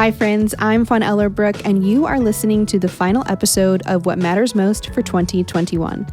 Hi friends, I'm Fawn Ellerbrook, and you are listening to the final episode of What Matters Most for 2021.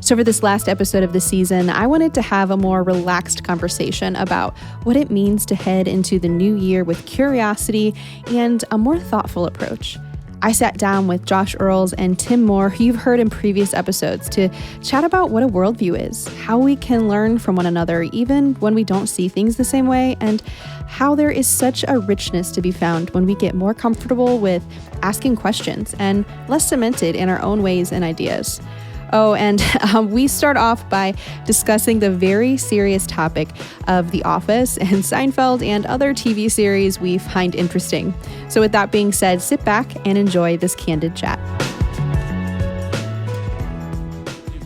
So for this last episode of the season, I wanted to have a more relaxed conversation about what it means to head into the new year with curiosity and a more thoughtful approach. I sat down with Josh Earls and Tim Moore, who you've heard in previous episodes, to chat about what a worldview is, how we can learn from one another even when we don't see things the same way, and how there is such a richness to be found when we get more comfortable with asking questions and less cemented in our own ways and ideas. Oh, and we start off by discussing the very serious topic of The Office and Seinfeld and other TV series we find interesting. So with that being said, sit back and enjoy this candid chat.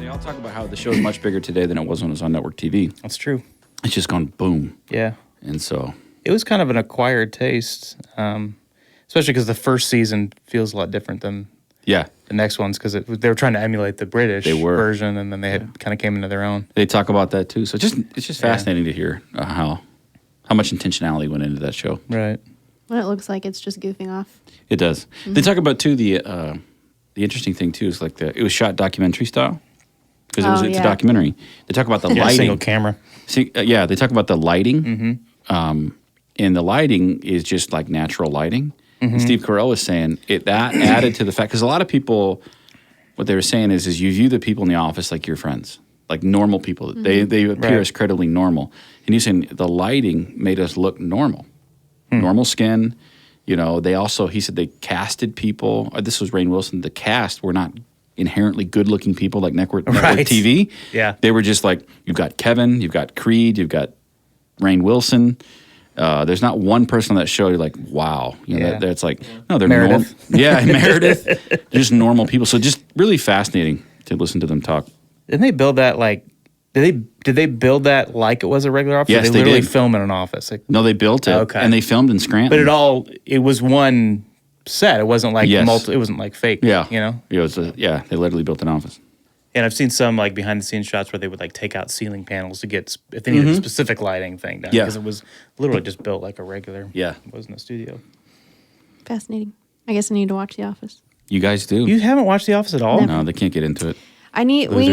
I'll talk about how the show is much bigger today than it was when it was on network TV. That's true. It's just gone boom. Yeah. And so... It was kind of an acquired taste, especially because the first season feels a lot different than the next ones, because they were trying to emulate the British version, and then they had kind of came into their own. They talk about that too. So it's just fascinating to hear how much intentionality went into that show. Right. Well, it looks like it's just goofing off. It does. Mm-hmm. They talk about too the interesting thing too is like it was shot documentary style because it's a documentary. They talk about the lighting, single camera. They talk about the lighting. Mm-hmm. And the lighting is just like natural lighting. Mm-hmm. And Steve Carell was saying that added to the fact, because a lot of people, what they were saying is you view the people in the office like your friends, like normal people. Mm-hmm. They appear as credibly normal. And he's saying the lighting made us look normal, normal skin. You know, he said they casted people. This was Rainn Wilson. The cast were not inherently good-looking people like network TV. Yeah, they were just like, you've got Kevin, you've got Creed, you've got Rainn Wilson. There's not one person on that show you're like, wow. You know, that's like, no, they're Meredith. Meredith. Just normal people. So just really fascinating to listen to them talk. Didn't they build that like, did they build that like it was a regular office? Yes, they literally film in an office. Like, no, they built it. Okay. And they filmed in Scranton. But it was one set. It wasn't like it wasn't like fake. Yeah. You know? It was they literally built an office. And I've seen some like behind the scenes shots where they would like take out ceiling panels to get if they needed a specific lighting thing done. Because it was literally just built like a regular. Yeah. It wasn't a studio. Fascinating. I guess I need to watch The Office. You guys do. You haven't watched The Office at all? No, they can't get into it. We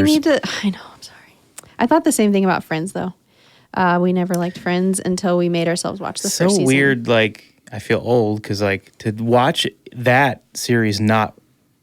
need to. I know. I'm sorry. I thought the same thing about Friends though. We never liked Friends until we made ourselves watch the first season. So weird. Like I feel old because like to watch that series not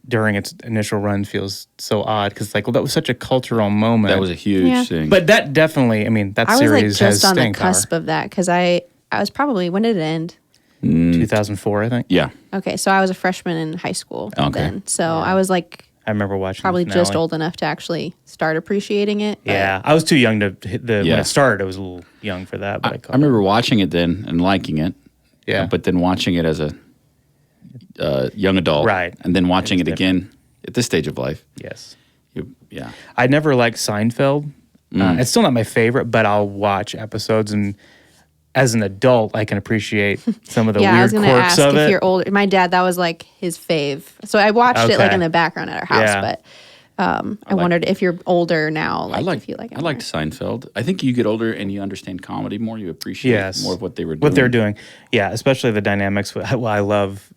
during its initial run feels so odd because that was such a cultural moment. That was a huge thing. But that definitely, that series has just on staying the cusp power. of that because I was probably, when did it end? 2004, I think. Yeah. Okay, so I was a freshman in high school then. So I was like, I remember watching probably just old enough to actually start appreciating it. Yeah, I was too young to hit when it started. I was a little young for that. But I remember watching it then and liking it. Yeah. But then watching it as a young adult, right, and then watching it again at this stage of life. Yes, I never liked Seinfeld. It's still not my favorite, but I'll watch episodes, and as an adult, I can appreciate some of the weird quirks of it. If you're older, my dad, that was like his fave, so I watched it like in the background at our house. But I wondered if you're older now, if you like it. I liked Seinfeld. I think you get older and you understand comedy more. You appreciate more of what they were doing. What they're doing, especially the dynamics. Well, I love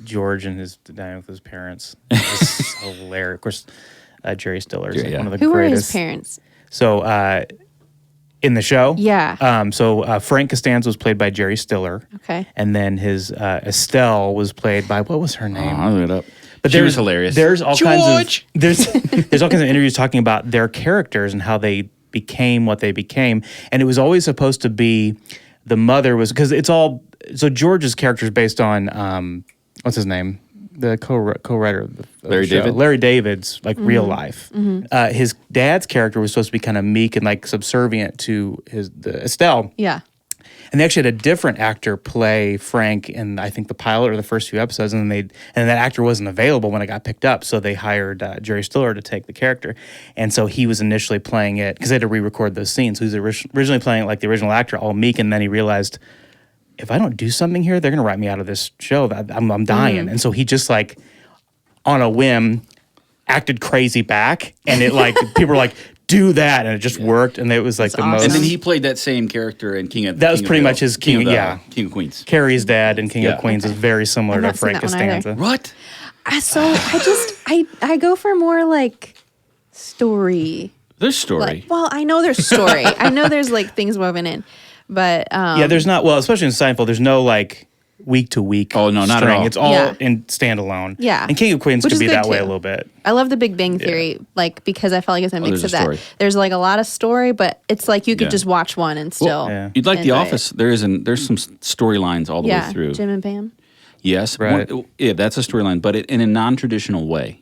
George and his dynamic with his parents. It's hilarious. Of course, Jerry Stiller is one of the greatest. Who were his parents? So in the show, so Frank Costanza was played by Jerry Stiller. Okay, and then his Estelle was played by what was her name? I'll look it up. But she was hilarious. There's all kinds of there's all kinds of interviews talking about their characters and how they became what they became, and it was always supposed to be the mother was because it's all so George's character is based on what's his name, the co-writer of the show. Larry David's real life. Mm-hmm. His dad's character was supposed to be kind of meek and like subservient to the Estelle. Yeah. And they actually had a different actor play Frank in, I think, the pilot or the first few episodes, and that actor wasn't available when it got picked up, so they hired Jerry Stiller to take the character. And so he was initially playing it, because they had to re-record those scenes. So he was originally playing it like the original actor, all meek, and then he realized, if I don't do something here, they're going to write me out of this show. I'm dying. Mm-hmm. And so he just, on a whim, acted crazy back, and it, people were like, do that, and it just worked, and it was like That's the awesome. most. And then he played that same character in King of. That was King of pretty Hill- much his King, yeah. King of Queens. Carrie's dad in King Yeah. of Queens is very similar I've to not seen Frank that one either. Costanza. What? So I go for more like story. There's story. Like, well, I know there's story. I know there's like things woven in, but Yeah, there's not, well, especially in Seinfeld, there's no like week to week. Oh, no, not at all. It's all Yeah. in standalone. Yeah. And King of Queens Which could is be good, that way a too. little bit. I love the Big Bang Theory, like because I felt like it's a mix there's of a that. story. There's like a lot of story, but it's like you could Yeah. just watch one and still. Yeah. You'd like The enjoy Office. There's some storylines all the Yeah, way through. Jim and Pam. Yes, Right. yeah, that's a storyline, but in a non-traditional way.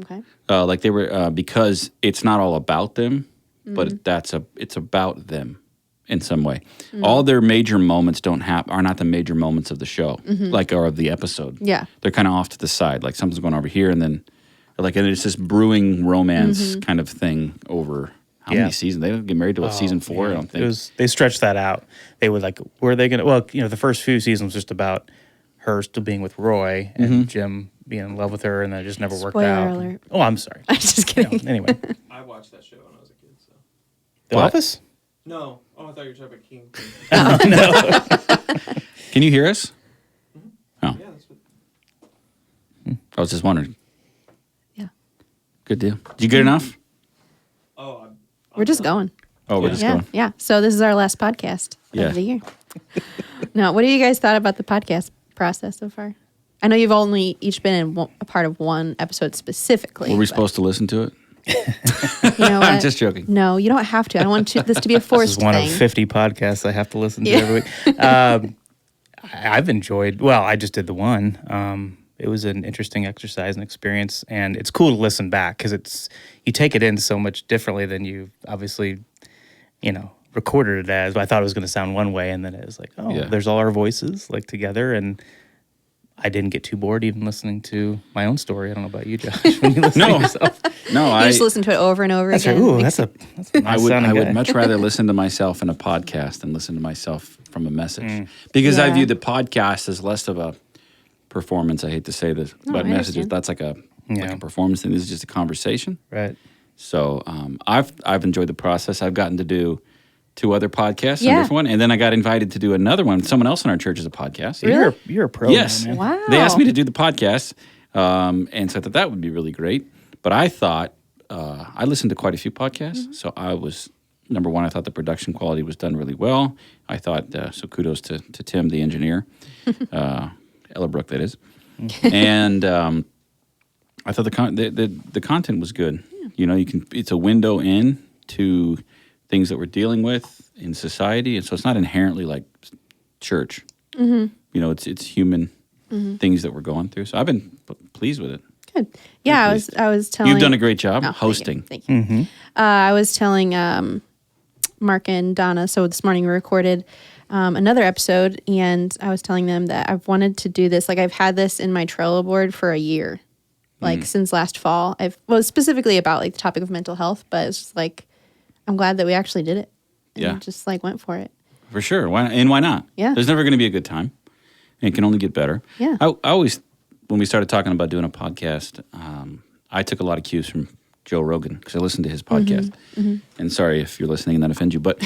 Okay. Like they were because it's not all about them, Mm-hmm. but it's about them in some way. All their major moments are not the major moments of the show, like or of the episode. Mm-hmm. Yeah. They're kind of off to the side, like something's going over here, and then and it's this brewing romance Mm-hmm. kind of thing over how Yeah. many seasons? They didn't get married to season 4, I don't think. They stretched that out. They would like, were they going to, well, the first few seasons was just about her still being with Roy and Jim being in love with her, and then it just never worked Spoiler out. alert. Oh, I'm sorry. I'm just kidding. Anyway, I watched that show when I was a kid. So The What? Office? no, oh, I thought you were talking about King. Can you hear us? Yeah, that's what. I was just wondering. Yeah. Good deal. Did you get enough? Oh, We're just going. Oh, we're just Yeah. going. Yeah. So this is our last podcast Yeah. of the year. Now, what do you guys thought about the podcast process so far? I know you've only each been in a part of one episode specifically. Were we but supposed to listen to it? You know I'm what? just joking. No, you don't have to. I don't want this to be a This forced is one thing. of 50 podcasts I have to listen to Yeah. every week. I've enjoyed, well, I just did the one. It was an interesting exercise and experience, and it's cool to listen back because you take it in so much differently than you obviously, recorded it as. But I thought it was going to sound one way, and then it was like, oh, Yeah. there's all our voices like together, and I didn't get too bored even listening to my own story. I don't know about you, Josh. When you listen to No. yourself. No, You I just listen to it over and over That's right. again. Ooh, Makes- that's a nice I would sounding guy. much rather listen to myself in a podcast than listen to myself from a message because I Yeah. view the podcast as less of a performance. I hate to say this, No, but I messages understand. that's like Yeah. a performance thing. This is just a conversation. Right. So I've enjoyed the process. I've gotten to do 2 other podcasts, Yeah. a different one, and then I got invited to do another one. Someone else in our church is a podcast. Really? You're a pro. Yes. now, man. Wow. They asked me to do the podcast, and so I thought that would be really great. But I thought I listened to quite a few podcasts, so I was number one. I thought the production quality was done really well. I thought so. Kudos to Tim, the engineer, Ellerbrook, that is, and I thought the content was good. It's a window in to things that we're dealing with in society, and so it's not inherently like church. It's human things that we're going through. So I've been pleased with it. Good. Yeah, I was telling. You've done a great job Oh, thank you. hosting. Thank you. I was telling Mark and Donna. So this morning we recorded another episode, and I was telling them that I've wanted to do this. Like I've had this in my Trello board for a year, like since last fall. Specifically about like the topic of mental health, but it's just like I'm glad that we actually did it. And Yeah. just like went for it. For sure. Why not? Yeah. There's never going to be a good time. It can only get better. Yeah. I always, when we started talking about doing a podcast, I took a lot of cues from Joe Rogan because I listened to his podcast. And sorry if you're listening and that offends you, but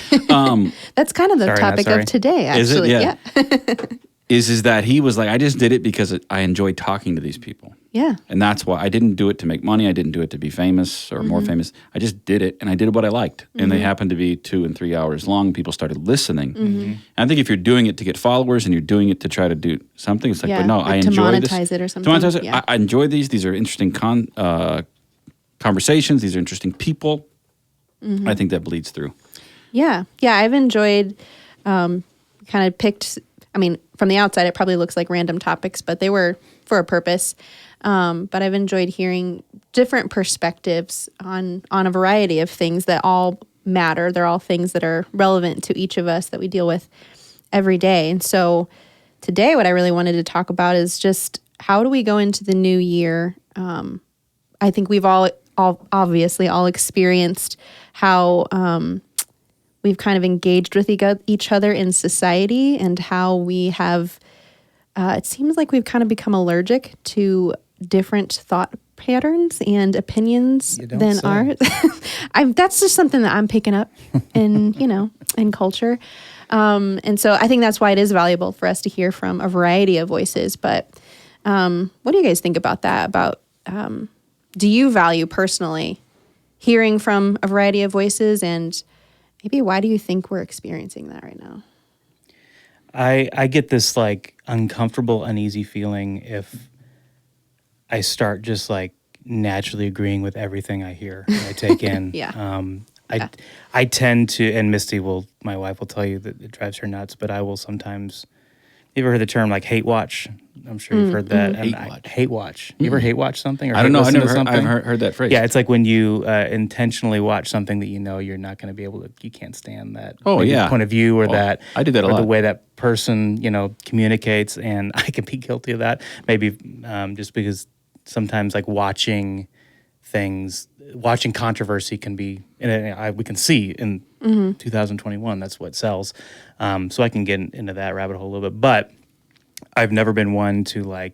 That's kind of the Sorry, not topic sorry. of today, Is it? actually. Yeah. Yeah. is that he was like, I just did it because I enjoyed talking to these people. Yeah. And that's why I didn't do it to make money. I didn't do it to be famous or more famous. I just did it, and I did what I liked. And they happened to be 2 and 3 hours long. People started listening. And I think if you're doing it to get followers and you're doing it to try to do something, it's like, Yeah, but no, like I to enjoy this. monetize it or To something. monetize it. Yeah. I enjoy these. These are interesting conversations. These are interesting people. I think that bleeds through. Yeah. Yeah. I've enjoyed kind of picked, I mean, from the outside, it probably looks like random topics, but they were for a purpose. But I've enjoyed hearing different perspectives on a variety of things that all matter. They're all things that are relevant to each of us that we deal with every day. And so today, what I really wanted to talk about is just how do we go into the new year? I think we've all obviously all experienced how we've kind of engaged with each other in society and how we have, it seems like we've kind of become allergic to different thought patterns and opinions You don't than say. ours. That's just something that I'm picking up in, in culture. And so I think that's why it is valuable for us to hear from a variety of voices. But what do you guys think about that? About do you value personally hearing from a variety of voices, and maybe why do you think we're experiencing that right now? I get this like uncomfortable, uneasy feeling if I start just like naturally agreeing with everything I hear and I take in. Yeah. I tend to, and Misty my wife will tell you that it drives her nuts, but I will sometimes, you ever heard the term like hate watch? I'm sure you've heard that. Hate And watch. Hate watch. You ever hate watch something? Or I don't know. hate listen to I've something? heard that phrase. Yeah, it's like when you intentionally watch something that you know you're not going to be able to, you can't stand that maybe point of view or that. I do that a or lot. the way that person, communicates, and I can be guilty of that. Maybe just because sometimes like watching controversy can be, and we can see in 2021, that's what sells. So I can get into that rabbit hole a little bit, but I've never been one to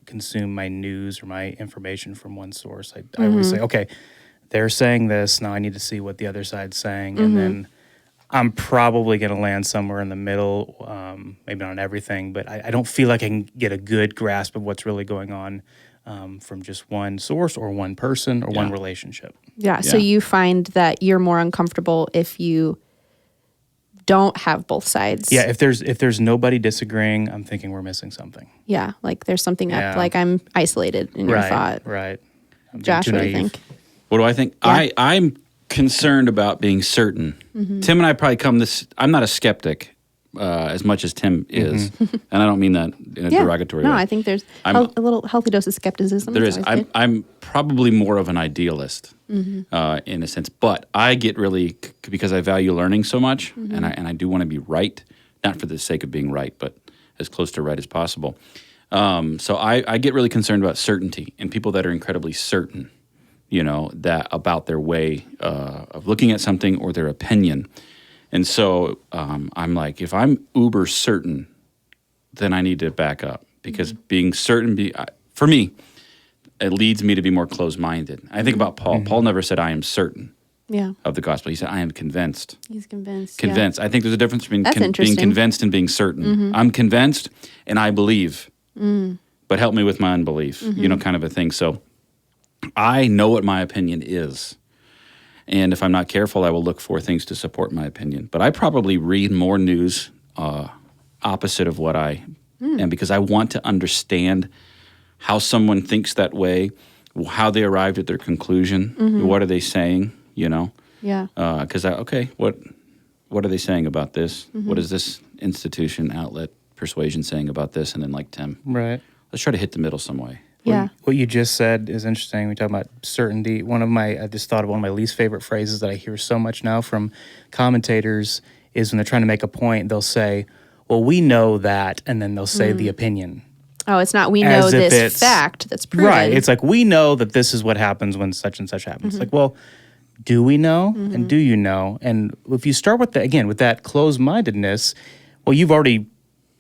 consume my news or my information from one source. I always say, okay, they're saying this, now I need to see what the other side's saying, and then I'm probably going to land somewhere in the middle, maybe not on everything, but I don't feel like I can get a good grasp of what's really going on from just one source or one person or one relationship. Yeah. So you find that you're more uncomfortable if you don't have both sides. Yeah, if there's nobody disagreeing, I'm thinking we're missing something. Yeah. Like there's something Yeah. up, like I'm isolated in your thought. Right. I'm being Josh, too what do you naive. think? What do I think? Yeah. I'm concerned about being certain. Tim and I probably I'm not a skeptic as much as Tim is. And I don't mean that in a derogatory way. No, I think there's a little healthy dose of skepticism. There It's is. always good. I'm probably more of an idealist in a sense, but I get really because I value learning so much, and I do want to be right, not for the sake of being right, but as close to right as possible. So I get really concerned about certainty and people that are incredibly certain, that about their way of looking at something or their opinion. And so I'm like, if I'm uber certain, then I need to back up because being certain, for me, it leads me to be more closed-minded. I think about Paul. Paul never said, I am certain of the gospel. He said, I am convinced. He's convinced. Convinced. I think there's a difference between That's being interesting. convinced and being certain. I'm convinced and I believe, but help me with my unbelief, kind of a thing. So I know what my opinion is. And if I'm not careful, I will look for things to support my opinion. But I probably read more news opposite of what I am because I want to understand how someone thinks that way, how they arrived at their conclusion, what are they saying, Yeah. Because what are they saying about this? What is this institution, outlet, persuasion saying about this? And then like Tim, Right. let's try to hit the middle some way. Yeah. What you just said is interesting. We talk about certainty. I just thought of one of my least favorite phrases that I hear so much now from commentators is when they're trying to make a point, they'll say, well, we know that, and then they'll say the opinion. Oh, it's not, we know As if this it's- fact that's proven. Right. It's like, we know that this is what happens when such and such happens. Like, well, do we know? And do you know? And if you start with that closed-mindedness, well, you've already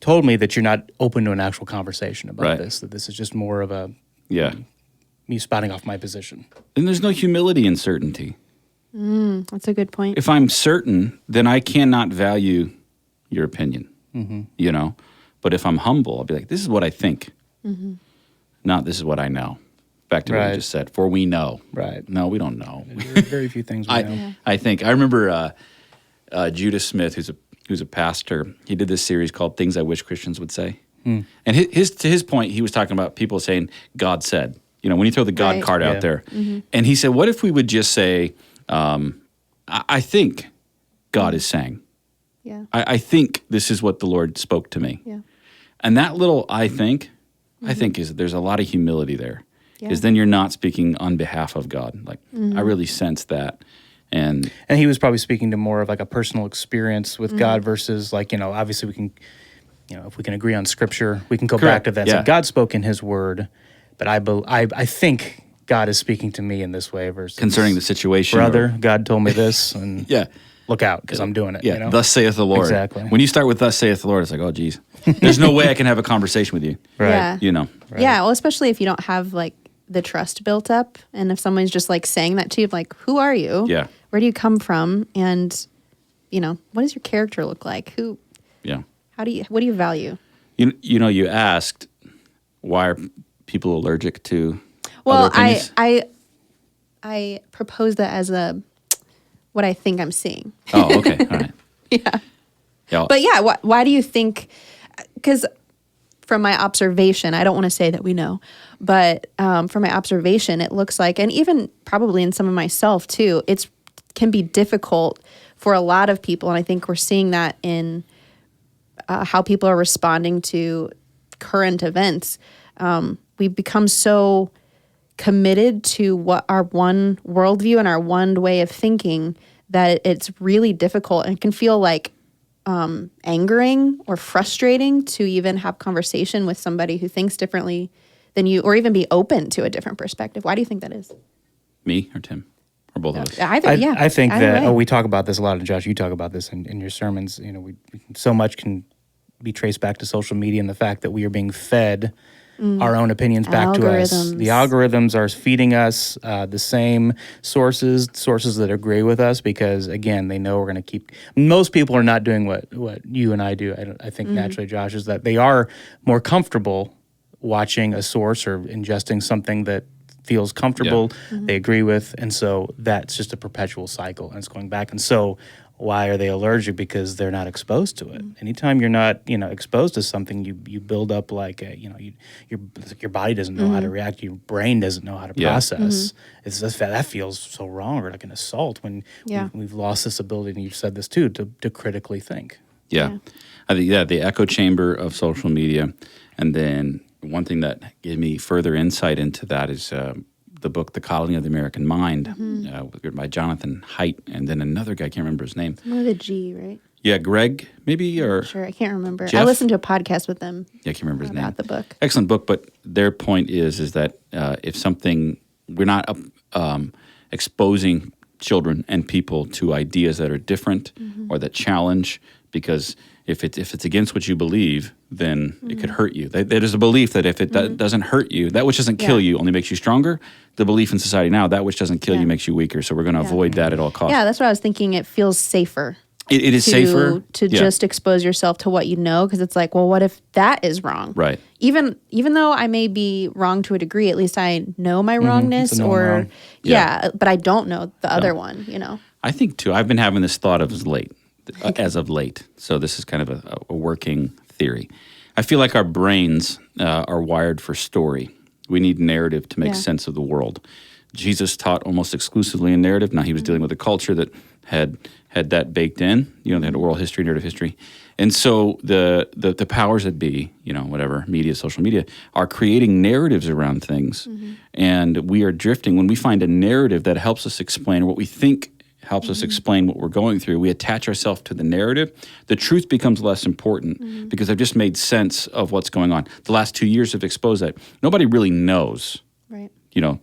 told me that you're not open to an actual conversation about this, that this is just more of me spouting off my position. And there's no humility in certainty. That's a good point. If I'm certain, then I cannot value your opinion, But if I'm humble, I'll be like, this is what I think, not this is what I know. Back to what you just said, for we know. Right. No, we don't know. There are very few things we know. I think. I remember Judah Smith, who's a pastor, he did this series called Things I Wish Christians Would Say. And to his point, he was talking about people saying, God said. When you throw the God card out there. And he said, what if we would just say, I think God is saying. Yeah. I think this is what the Lord spoke to me. Yeah. And that little I think is there's a lot of humility there. Because then you're not speaking on behalf of God. Like, I really sense that. And he was probably speaking to more of like a personal experience with God versus like, obviously we can, if we can agree on scripture, we can go back to that. Yeah. So God spoke in his word, but I think God is speaking to me in this way versus concerning the situation. brother, God told me this and Yeah. look out because I'm doing it. Yeah, thus saith the Lord. Exactly. When you start with thus saith the Lord, it's like, oh, geez. There's no way I can have a conversation with you. Right. Yeah. You know. Yeah. Well, especially if you don't have like the trust built up. And if someone's just like saying that to you, like, who are you? Yeah. Where do you come from? And, what does your character look like? Yeah. What do you value? You asked, why are people allergic to Well, other opinions? I propose that as what I think I'm seeing. Oh, okay. All right. Yeah. Yeah. But yeah, why do you think? Because from my observation, I don't want to say that we know, but from my observation, it looks like, and even probably in some of myself too, can be difficult for a lot of people, and I think we're seeing that in how people are responding to current events. We've become so committed to what our one worldview and our one way of thinking that it's really difficult and can feel like angering or frustrating to even have conversation with somebody who thinks differently than you, or even be open to a different perspective. Why do you think that is? Me or Tim? Or both of us? I think either that way. we talk about this a lot, and Josh, you talk about this in your sermons. So much can be traced back to social media and the fact that we are being fed our own opinions back to us. Algorithms. The algorithms are feeding us the same sources that agree with us, because again, they know we're going to keep. Most people are not doing what you and I do. I think naturally, Josh, is that they are more comfortable watching a source or ingesting something that feels comfortable, they agree with, and so that's just a perpetual cycle, and it's going back. And so why are they allergic? Because they're not exposed to it. Anytime you're not, exposed to something, you build up like your body doesn't know how to react, your brain doesn't know how to process. It's just that feels so wrong, or like an assault when we've lost this ability, and you've said this too, to critically think. Yeah. I think, the echo chamber of social media. And then one thing that gave me further insight into that is the book, The Coddling of the American Mind, written by Jonathan Haidt, and then another guy, I can't remember his name. One with a G, right? Yeah, Greg, maybe, or... Sure, I can't remember. Jeff? I listened to a podcast with them. Yeah, I can't remember his name. About the book. Excellent book, but their point is that if something... We're not exposing children and people to ideas that are different or that challenge, because if it's against what you believe, then it could hurt you. There's a belief that if it doesn't hurt you, that which doesn't kill you only makes you stronger. The belief in society now, that which doesn't kill you makes you weaker. So we're going to avoid that at all costs. Yeah, that's what I was thinking. It feels safer. It is safer to just expose yourself to what you know, because it's like, well, what if that is wrong? Right. Even though I may be wrong to a degree, at least I know my wrongness, It's a known wrong. but I don't know the other one. I think too. I've been having this thought as of late. So this is kind of a working theory. I feel like our brains are wired for story. We need narrative to make sense of the world. Jesus taught almost exclusively in narrative. Now he was dealing with a culture that had that baked in. They had oral history, narrative history. And so the powers that be, whatever, media, social media, are creating narratives around things. And we are drifting. When we find a narrative that helps us explain what we think helps us explain what we're going through, we attach ourselves to the narrative. The truth becomes less important because I've just made sense of what's going on. The last 2 years have exposed that. Nobody really knows, Right.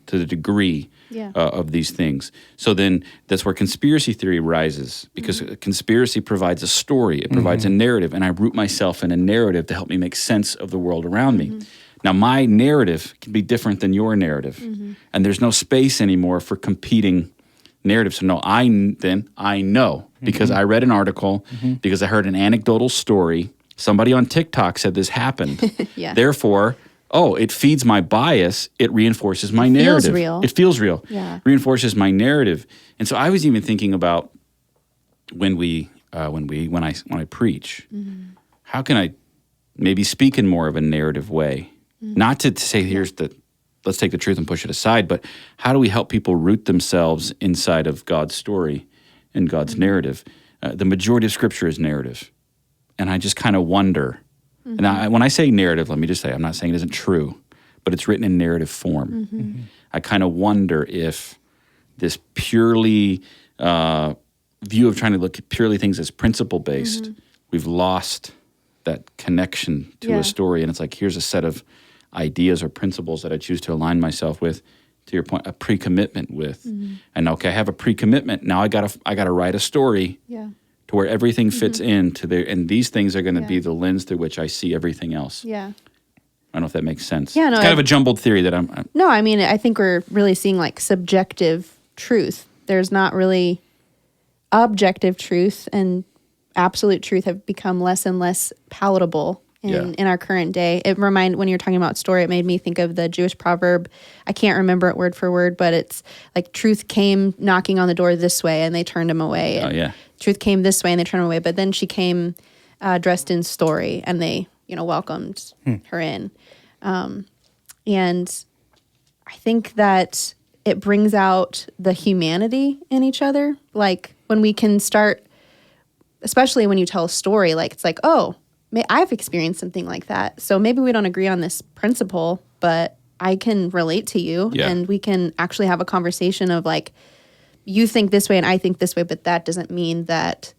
To the degree of these things. So then that's where conspiracy theory rises, because conspiracy provides a story. It provides a narrative, and I root myself in a narrative to help me make sense of the world around me. Now, my narrative can be different than your narrative, and there's no space anymore for competing narratives. So no, I know because I read an article, because I heard an anecdotal story. Somebody on TikTok said this happened. Therefore, it feeds my bias. It reinforces my narrative. It feels real. Yeah. Reinforces my narrative. And so I was even thinking about when I preach, how can I maybe speak in more of a narrative way? Not to say let's take the truth and push it aside, but how do we help people root themselves inside of God's story and God's narrative? The majority of Scripture is narrative. And I just kind of wonder, and when I say narrative, let me just say, I'm not saying it isn't true, but it's written in narrative form. I kind of wonder if this purely view of trying to look at purely things as principle-based, we've lost that connection to a story. And it's like, here's a set of ideas or principles that I choose to align myself with, to your point, a pre-commitment with. And okay, I have a pre-commitment. Now I gotta write a story to where everything fits into there, and these things are going to be the lens through which I see everything else. Yeah. I don't know if that makes sense. Yeah, no, it's kind of a jumbled theory that I'm No, I mean, I think we're really seeing like subjective truth. There's not really objective truth, and absolute truth have become less and less palatable in our current day. When you're talking about story, it made me think of the Jewish proverb. I can't remember it word for word, but it's like truth came knocking on the door this way and they turned him away. And truth came this way and they turned him away. But then she came dressed in story and they, welcomed her in. And I think that it brings out the humanity in each other. Like when we can start, especially when you tell a story, like it's like, oh, I've experienced something like that. So maybe we don't agree on this principle, but I can relate to you and we can actually have a conversation of like, you think this way and I think this way, but that doesn't mean that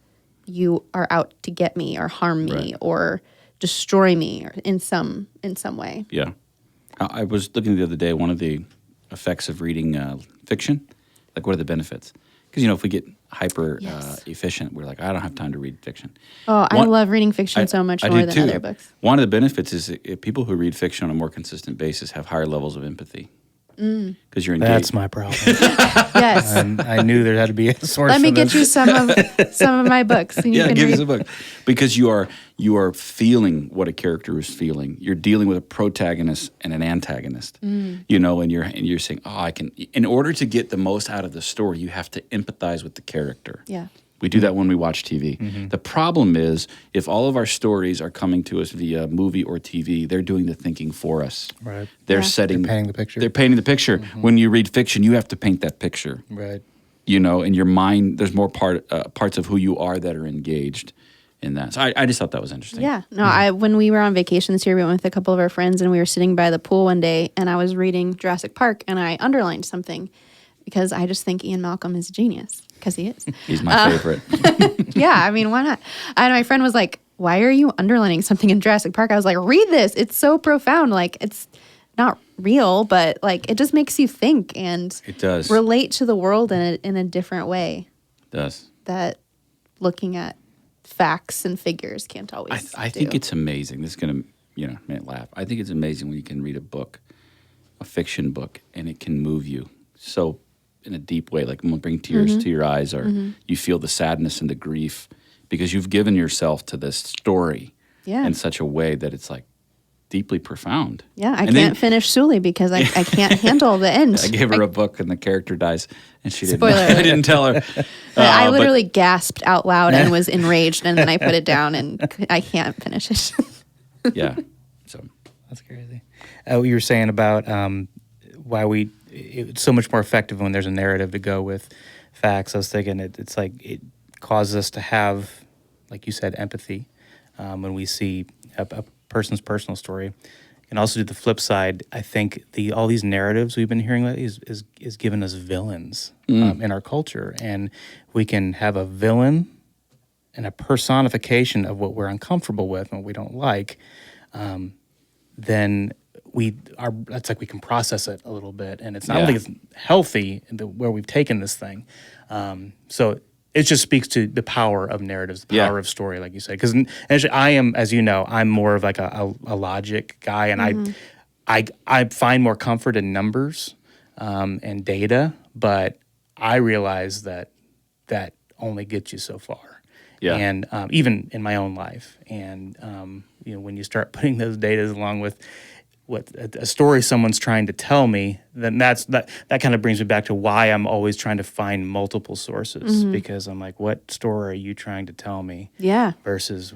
you are out to get me or harm me or destroy me or in some way. Yeah. I was looking the other day, one of the effects of reading fiction, like what are the benefits? Because, if we get hyper efficient, we're like, I don't have time to read fiction. Oh, I love reading fiction so much more than other books. One of the benefits is people who read fiction on a more consistent basis have higher levels of empathy. Because you're engaged. That's my problem. Yes. I knew there had to be a source. Let me get you some of my books. And you can give read. us a book. Because you are feeling what a character is feeling. You're dealing with a protagonist and an antagonist. And you're saying, I can. In order to get the most out of the story, you have to empathize with the character. Yeah. We do that when we watch TV. The problem is, if all of our stories are coming to us via movie or TV, they're doing the thinking for us. Right. They're painting the picture. They're painting the picture. When you read fiction, you have to paint that picture. Right. In your mind, there's more parts of who you are that are engaged in that. So I just thought that was interesting. Yeah. No, when we were on vacation this year, we went with a couple of our friends and we were sitting by the pool one day and I was reading Jurassic Park and I underlined something because I just think Ian Malcolm is a genius. Because he is. He's my favorite. Yeah, I mean, why not? And my friend was like, why are you underlining something in Jurassic Park? I was like, read this. It's so profound. Like, it's not real, but like, it just makes you think and it does relate to the world in a different way. It does. That looking at facts and figures can't always I think it's amazing. This is going to, make laugh. I think it's amazing when you can read a fiction book, and it can move you so in a deep way, like bring tears to your eyes, or you feel the sadness and the grief because you've given yourself to this story in such a way that it's like deeply profound. Yeah, I can't finish Sully because I can't handle the end. I gave her a book and the character dies, and she didn't. I didn't tell her. I literally gasped out loud and was enraged, and then I put it down, and I can't finish it. Yeah, so that's crazy. What you were saying about why it's so much more effective when there's a narrative to go with facts. I was thinking it's like it causes us to have, like you said, empathy when we see a person's personal story. And also to the flip side, I think all these narratives we've been hearing lately is giving us villains in our culture. And we can have a villain and a personification of what we're uncomfortable with and what we don't like, then it's like we can process it a little bit, and it's not think it's healthy where we've taken this thing. So it just speaks to the power of narratives, the power of story, like you said. Because I am, as you know, I'm more of like a logic guy, and I find more comfort in numbers and data, but I realize that only gets you so far. Yeah. And even in my own life, and when you start putting those data along with what a story someone's trying to tell me, then that kind of brings me back to why I'm always trying to find multiple sources, because I'm like, what story are you trying to tell me? Yeah. Versus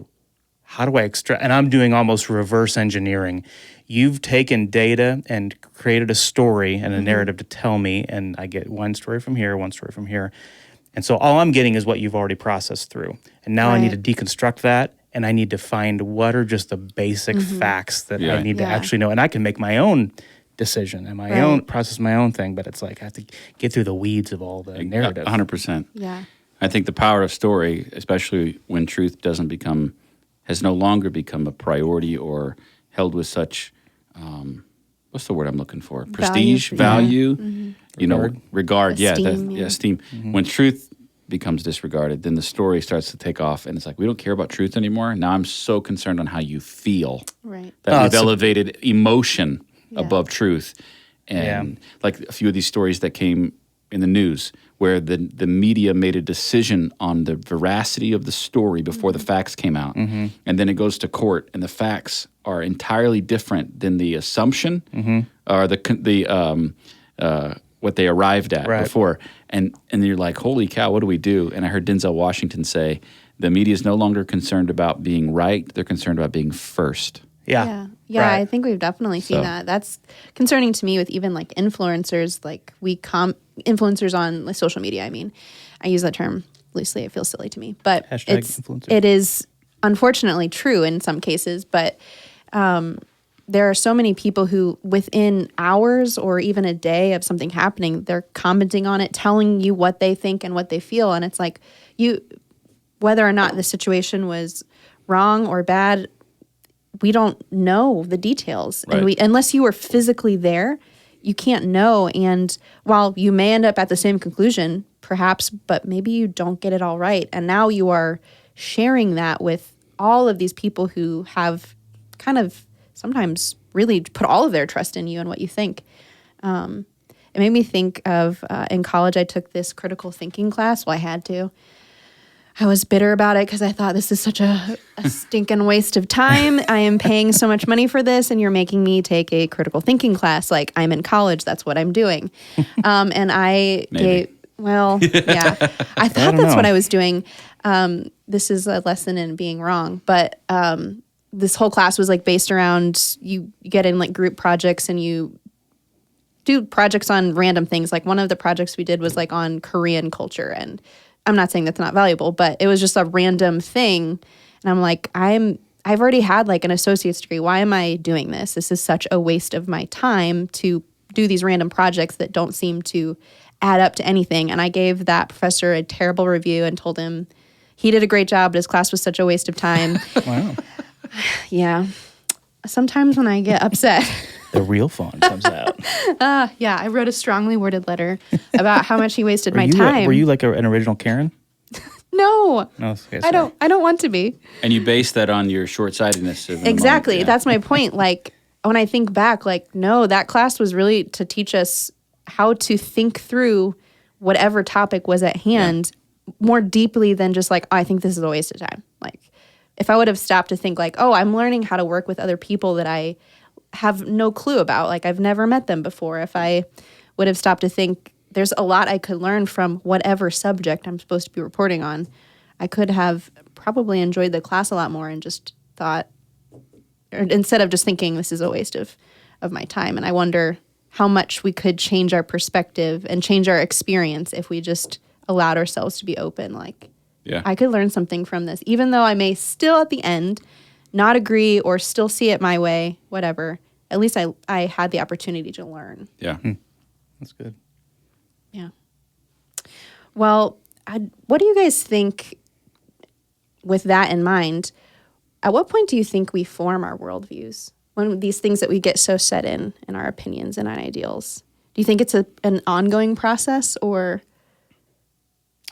how do I extract? And I'm doing almost reverse engineering. You've taken data and created a story and a narrative to tell me, and I get one story from here, one story from here. And so all I'm getting is what you've already processed through. And now I need to deconstruct that, and I need to find what are just the basic facts that I need to actually know. And I can make my own decision and my own, process my own thing, but it's like I have to get through the weeds of all the narrative. 100%. Yeah. I think the power of story, especially when truth has no longer become a priority or held with such, what's the word I'm looking for? Prestige, value, Regard. regard. Esteem, Esteem. When truth becomes disregarded, then the story starts to take off, and it's like we don't care about truth anymore. Now I'm so concerned on how you feel. Right. That we've elevated emotion Yeah. above truth. And like a few of these stories that came in the news where the media made a decision on the veracity of the story before the facts came out. And then it goes to court and the facts are entirely different than the assumption or what they arrived at before. And you're like, holy cow, what do we do? And I heard Denzel Washington say, the media is no longer concerned about being right. They're concerned about being first. Yeah, Right. I think we've definitely seen that. That's concerning to me with even like influencers, like influencers on like, social media. I mean, I use that term loosely. It feels silly to me, but #influencers. it is unfortunately true in some cases. But there are so many people who within hours or even a day of something happening, they're commenting on it, telling you what they think and what they feel. And it's like whether or not the situation was wrong or bad, we don't know the details. Right. And unless you were physically there, you can't know. And while you may end up at the same conclusion, perhaps, but maybe you don't get it all right. And now you are sharing that with all of these people who have kind of sometimes really put all of their trust in you and what you think. It made me think of in college, I took this critical thinking class. Well, I had to. I was bitter about it because I thought this is such a stinking waste of time. I am paying so much money for this, and you're making me take a critical thinking class. Like, I'm in college. That's what I'm doing. And I I thought that's what I was doing. This is a lesson in being wrong. But this whole class was like based around you get in like group projects and you do projects on random things. Like one of the projects we did was like on Korean culture, and I'm not saying that's not valuable, but it was just a random thing. And I'm like, I've already had like an associate's degree. Why am I doing this? This is such a waste of my time to do these random projects that don't seem to add up to anything. And I gave that professor a terrible review and told him he did a great job, but his class was such a waste of time. Wow. Yeah. Sometimes when I get upset, The real Fawn comes out. I wrote a strongly worded letter about how much he wasted my you, time. Were you like an original Karen? No. No, okay, I don't want to be. And you base that on your short-sightedness. Of Exactly. moment, That's my point. Like when I think back, like, no, that class was really to teach us how to think through whatever topic was at hand more deeply than just like, oh, I think this is a waste of time. Like if I would have stopped to think like, oh, I'm learning how to work with other people that I have no clue about. Like I've never met them before. If I would have stopped to think there's a lot I could learn from whatever subject I'm supposed to be reporting on, I could have probably enjoyed the class a lot more and just thought, or instead of just thinking this is a waste of my time. And I wonder how much we could change our perspective and change our experience if we just allowed ourselves to be open. Like, I could learn something from this, even though I may still at the end not agree or still see it my way, whatever. At least I had the opportunity to learn. Yeah. That's good. Yeah. Well, what do you guys think with that in mind? At what point do you think we form our worldviews? When these things that we get so set in our opinions and our ideals? Do you think it's an ongoing process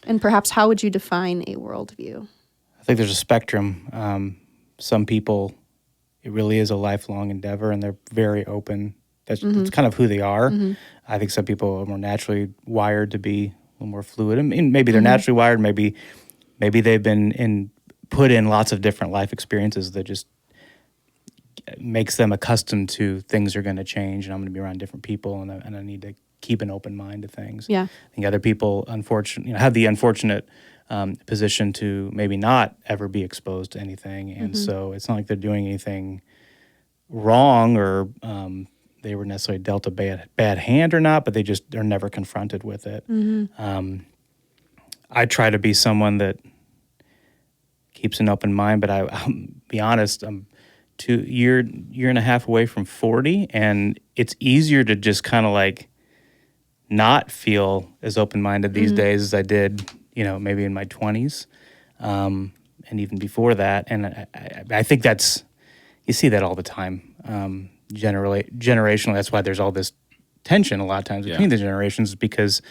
and perhaps how would you define a worldview? I think there's a spectrum. Some people, it really is a lifelong endeavor and they're very open. That's kind of who they are. I think some people are more naturally wired to be a little more fluid. I mean, maybe they're naturally wired. Maybe they've been put in lots of different life experiences that just makes them accustomed to things are going to change and I'm going to be around different people and I need to keep an open mind to things. Yeah. I think other people, unfortunately, have the unfortunate position to maybe not ever be exposed to anything. And so it's not like they're doing anything wrong or they were necessarily dealt a bad hand or not, but they're never confronted with it. I try to be someone that keeps an open mind, but I'll be honest, I'm year and a half away from 40, and it's easier to just kind of like not feel as open-minded these days as I did, maybe in my 20s, and even before that. And I think you see that all the time, generationally. That's why there's all this tension a lot of times between the generations, because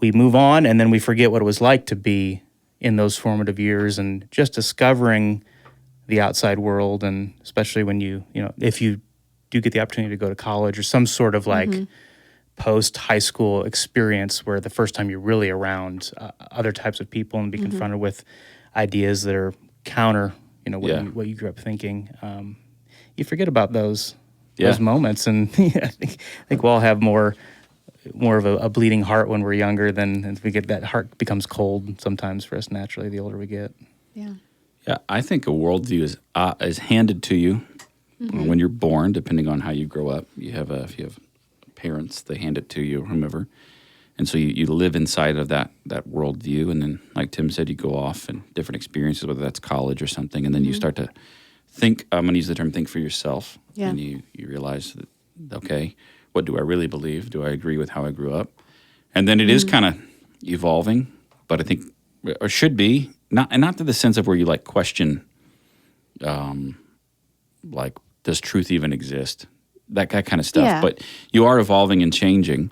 we move on, and then we forget what it was like to be in those formative years and just discovering the outside world, and especially when if you do get the opportunity to go to college or some sort of like post-high school experience where the first time you're really around other types of people and be confronted with ideas that are counter, what you grew up thinking, you forget about those moments, and I think we'll all have more of a bleeding heart when we're younger than we get. That heart becomes cold sometimes for us naturally the older we get. Yeah. Yeah, I think a worldview is handed to you when you're born, depending on how you grow up. If you have parents, they hand it to you, or whomever. And so you live inside of that worldview, and then, like Tim said, you go off and different experiences, whether that's college or something, and then you start to think. I'm going to use the term "think for yourself," and you realize that, okay, what do I really believe? Do I agree with how I grew up? And then it is kind of evolving, but I think, or should be, not to the sense of where you like question, like, does truth even exist? That kind of stuff. Yeah. But you are evolving and changing.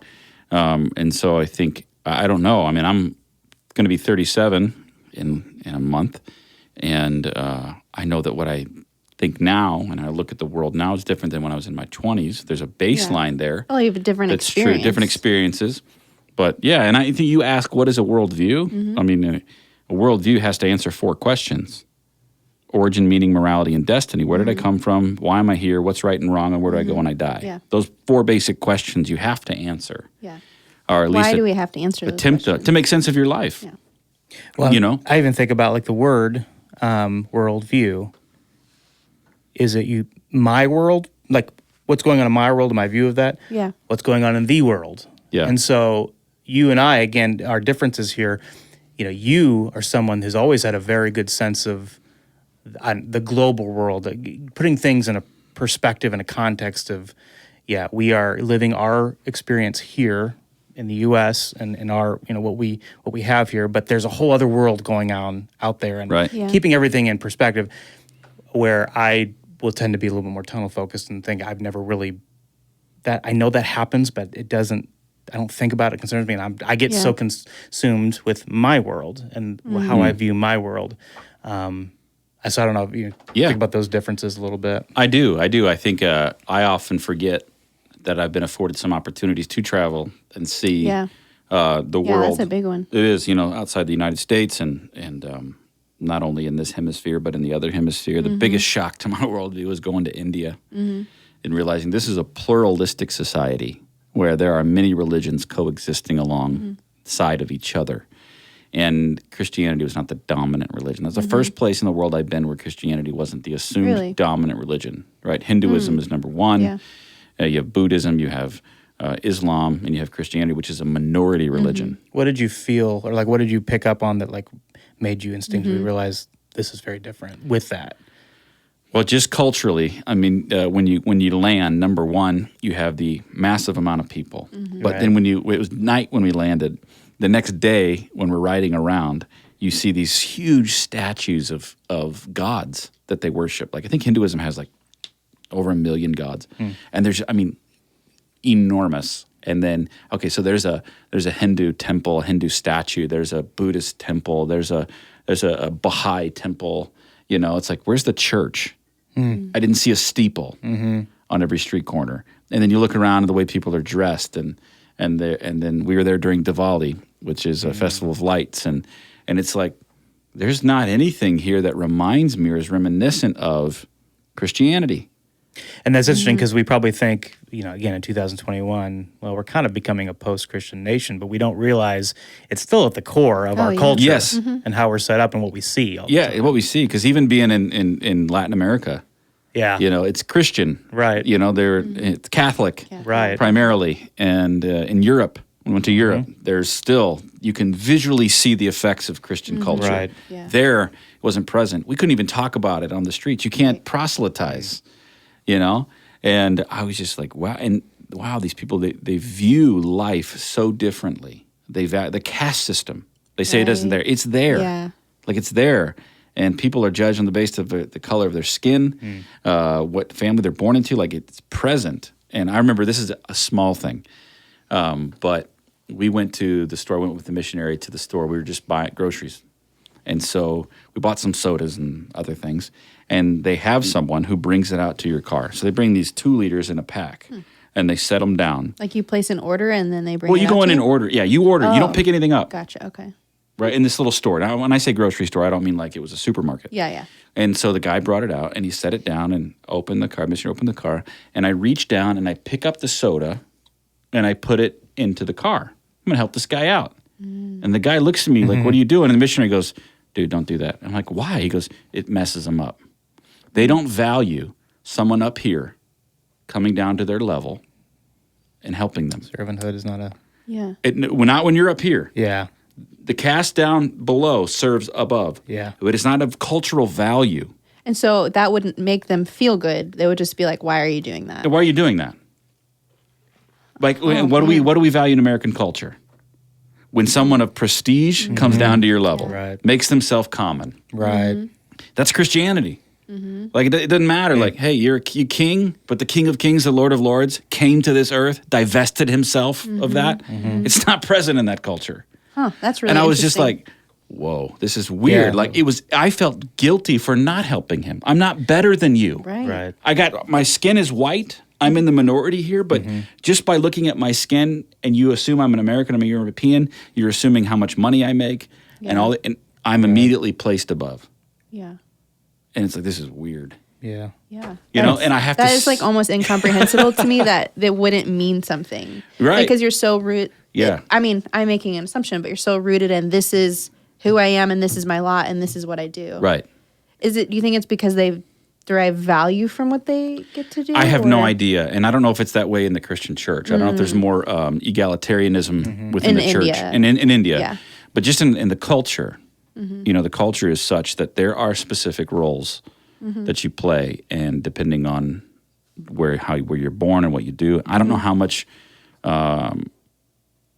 And so I think, I don't know. I mean, I'm going to be 37 in a month. And I know that what I think now, and I look at the world now, is different than when I was in my 20s. There's a baseline there. Oh, you have a different That's experience. true, different experiences. But yeah, and I think you ask, what is a worldview? I mean, a worldview has to answer 4 questions. Origin, meaning, morality, and destiny. Where did I come from? Why am I here? What's right and wrong? And where do I go when I die? Yeah. Those 4 basic questions you have to answer. Yeah. Or at least Why do we have to answer those attempt questions? to make sense of your life. Yeah. Well, I even think about like the word worldview. Is it my world? Like what's going on in my world and my view of that? Yeah. What's going on in the world? Yeah. And so you and I, again, our differences here, you are someone who's always had a very good sense of the global world, putting things in a perspective and a context of, we are living our experience here in the U.S. and in our, what we have here, but there's a whole other world going on out there, and Right. Yeah. keeping everything in perspective. Where I will tend to be a little bit more tunnel focused and think I've never really I know that happens, but it doesn't. I don't think about it. It concerns me, and I get so consumed with my world and how I view my world. So I don't know if you think about those differences a little bit. I do. I think I often forget that I've been afforded some opportunities to travel and see the world. Yeah, that's a big one. It is, outside the United States and not only in this hemisphere, but in the other hemisphere. The biggest shock to my worldview was going to India and realizing this is a pluralistic society where there are many religions coexisting alongside of each other. And Christianity was not the dominant religion. That's the first place in the world I've been where Christianity wasn't the assumed dominant religion, right? Hinduism is number one. Yeah. You have Buddhism, you have Islam, and you have Christianity, which is a minority religion. What did you feel, or like what did you pick up on that like made you instinctively realize this is very different with that? Well, just culturally, I mean, when you land, number one, you have the massive amount of people. But then it was night when we landed. The next day, when we're riding around, you see these huge statues of gods that they worship. Like I think Hinduism has like over 1 million gods, and there's, enormous. And then, okay, so there's a Hindu temple, a Hindu statue. There's a Buddhist temple. There's a Baha'i temple. It's like, where's the church? I didn't see a steeple on every street corner. And then you look around at the way people are dressed, and then we were there during Diwali, which is a festival of lights, and it's like there's not anything here that reminds me or is reminiscent of Christianity. And that's interesting because we probably think, again, in 2021, well, we're kind of becoming a post-Christian nation, but we don't realize it's still at the core of our culture Yes. and how we're set up and what we see. What we see, because even being in Latin America, it's Christian. Right. It's Catholic. Right. Primarily. And in Europe, when we went to Europe, there's still, you can visually see the effects of Christian culture. Right. Yeah. There, it wasn't present. We couldn't even talk about it on the streets. You can't proselytize, And I was just like, wow. And wow, these people, they view life so differently. The caste system, they say it isn't there. It's there. Yeah. Like it's there. And people are judged on the basis of the color of their skin, what family they're born into. Like it's present. And I remember this is a small thing, but we went to the store. I went with the missionary to the store. We were just buying groceries. And so we bought some sodas and other things. And they have someone who brings it out to your car. So they bring these 2 liters in a pack. And they set them down. Like you place an order and then they bring Well, it you out go in to and you? order. Yeah, you order. You don't pick anything up. Gotcha. Okay. Right, in this little store. Now, when I say grocery store, I don't mean like it was a supermarket. Yeah. And so the guy brought it out, and he set it down and opened the car. Missionary opened the car, and I reach down and I pick up the soda, and I put it into the car. I'm going to help this guy out. And the guy looks at me like, what are you doing? And the missionary goes, dude, don't do that. I'm like, why? He goes, it messes them up. They don't value someone up here coming down to their level and helping them. Servanthood is not a... Yeah. Not when you're up here. Yeah. The cast down below serves above. Yeah. But it's not of cultural value. And so that wouldn't make them feel good. They would just be like, why are you doing that? Why are you doing that? Like, what do we value in American culture? When someone of prestige comes down to your level, Right. makes themselves common. Right. That's Christianity. Like, it doesn't matter. Like, hey, you're a king, but the King of Kings, the Lord of Lords, came to this earth, divested himself of that. It's not present in that culture. Huh, that's really And I was just interesting. like, whoa, this is weird. Yeah. Like, I felt guilty for not helping him. I'm not better than you. Right. My skin is white. I'm in the minority here, but just by looking at my skin and you assume I'm an American, I'm a European, you're assuming how much money I make and I'm immediately placed above. Yeah. And it's like, this is weird. Yeah. Yeah. You know, and I have to... That is like almost incomprehensible to me that wouldn't mean something. Right. Because you're so root. Yeah. I mean, I'm making an assumption, but you're so rooted in this is who I am and this is my lot and this is what I do. Right. Do you think it's because they derive value from what they get to do? I have no idea. And I don't know if it's that way in the Christian church. I don't know if there's more egalitarianism within the church. India. In India. Yeah. But just in the culture, you know, the culture is such that there are specific roles that you play. And depending on where you're born and what you do, I don't know how much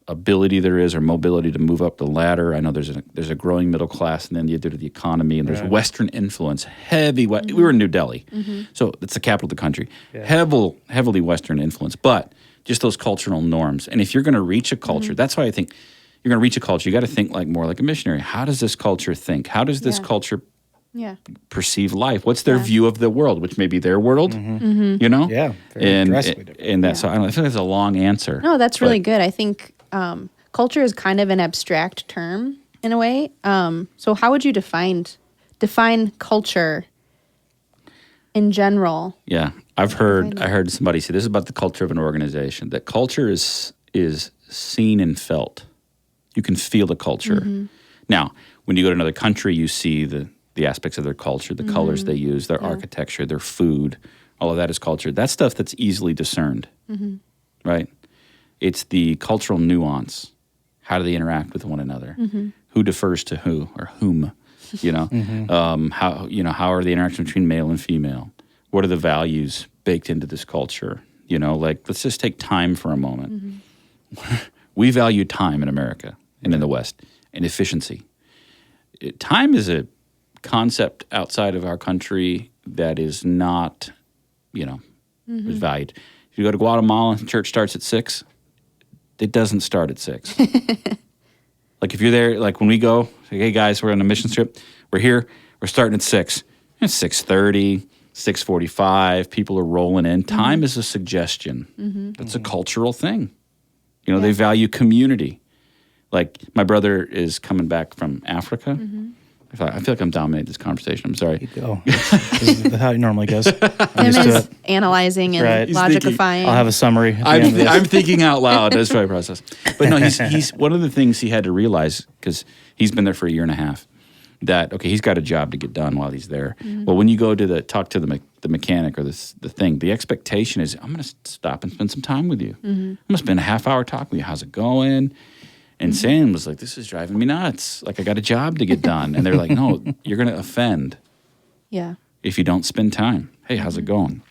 ability there is or mobility to move up the ladder. I know there's a growing middle class in India due to the economy, and there's Western influence, heavy. We were in New Delhi, so it's the capital of the country. Yeah. Heavily Western influence, but just those cultural norms. And if you're going to reach a culture, that's why I think you're going to reach a culture. You got to think more like a missionary. How does this culture think? How does this culture perceive life? What's their view of the world, which may be their world? You know, Yeah. And that's so I feel like that's a long answer. No, that's really good. I think culture is kind of an abstract term in a way. So how would you define culture in general? Yeah, I heard somebody say this is about the culture of an organization. That culture is seen and felt. You can feel the culture. Now, when you go to another country, you see the aspects of their culture, the colors they use, their architecture, their food. All of that is culture. That's stuff that's easily discerned, right? It's the cultural nuance. How do they interact with one another? Who defers to who or whom? You know, how are the interactions between male and female? What are the values baked into this culture? You know, like let's just take time for a moment. We value time in America and in the West and efficiency. Time is a concept outside of our country that is not, is valued. If you go to Guatemala, church starts at 6. It doesn't start at 6. Like if you're there, like when we go, say, hey guys, we're on a mission trip. We're here. We're starting at 6. It's 6:30, 6:45. People are rolling in. Time is a suggestion. That's a cultural thing. You know, they value community. Like my brother is coming back from Africa. I feel like I'm dominating this conversation. I'm sorry. This is how it normally goes. Tim is analyzing and Right. He's logifying. I'll have a summary. At the end of this. I'm thinking out loud. That's my process. But no, he's one of the things he had to realize, because he's been there for a year and a half, that, okay, he's got a job to get done while he's there. Well, when you go to talk to the mechanic or the thing, the expectation is, I'm going to stop and spend some time with you. I'm going to spend a half hour talking with you. How's it going? And Sam was like, this is driving me nuts. Like, I got a job to get done. And they're like, no, you're going to offend if you don't spend time. Hey, how's it going?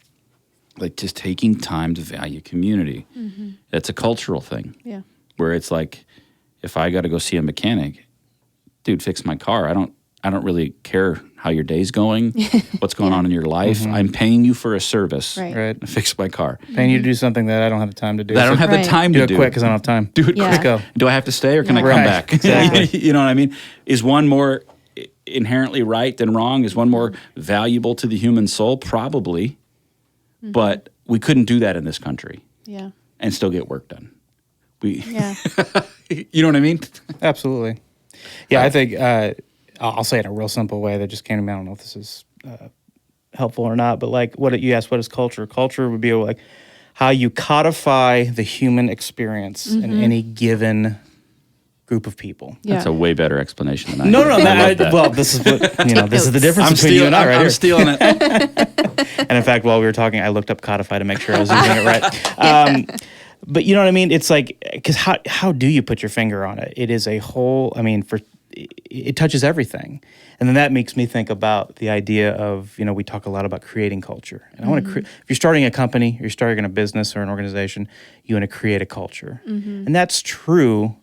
Like, just taking time to value community. That's a cultural thing. Where it's like, if I got to go see a mechanic, dude, fix my car. I don't really care how your day's going, what's going on in your life. I'm paying you for a service Right. to fix my car. Paying you to do something that I don't have the time to do. That I don't have the Right. time do to it do. quick because I don't have time. Do it Yeah. quick. Let's go. Do I have to stay or can I Yeah. come Right. back? Exactly. You know what I mean? Is one more inherently right than wrong? Is one more valuable to the human soul? Probably. But we couldn't do that in this country Yeah. and still get work done. Yeah. You know what I mean? Absolutely. Yeah, I think I'll say it in a real simple way that just came to me. I don't know if this is helpful or not, but like you asked, what is culture? Culture would be like how you codify the human experience in any given group of people. Yeah. That's a way better explanation than I No, did. no, I love that. well, this is what this is the difference I'm between you and I, right I'm here. stealing it. And in fact, while we were talking, I looked up codify to make sure I was using it right. But you know what I mean? It's like, because how do you put your finger on it? It is a whole, it touches everything. And then that makes me think about the idea of, we talk a lot about creating culture. And I want to, if you're starting a company, or you're starting a business or an organization, you want to create a culture. And that's true,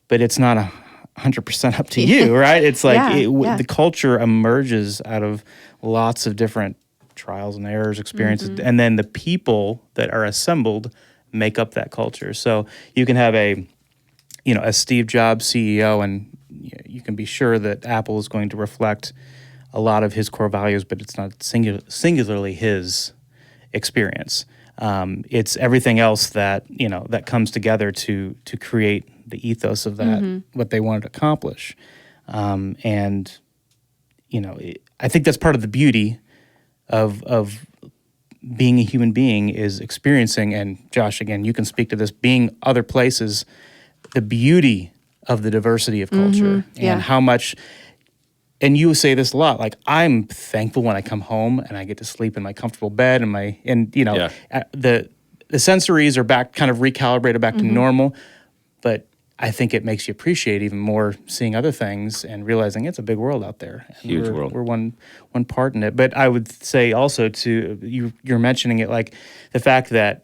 but it's not 100% up to you, right? It's like the culture emerges out of lots of different trials and errors, experiences, and then the people that are assembled make up that culture. So you can have a Steve Jobs CEO, and you can be sure that Apple is going to reflect a lot of his core values, but it's not singularly his experience. It's everything else that that comes together to create the ethos of that, what they wanted to accomplish. I think that's part of the beauty of being a human being, is experiencing, and Josh, again, you can speak to this, being other places, the beauty of the diversity of culture and how much, and you say this a lot, like, I'm thankful when I come home and I get to sleep in my comfortable bed and the sensories are back, kind of recalibrated back to normal, but I think it makes you appreciate even more seeing other things and realizing it's a big world out there. And Huge world. We're one part in it. But I would say also you're mentioning it, like the fact that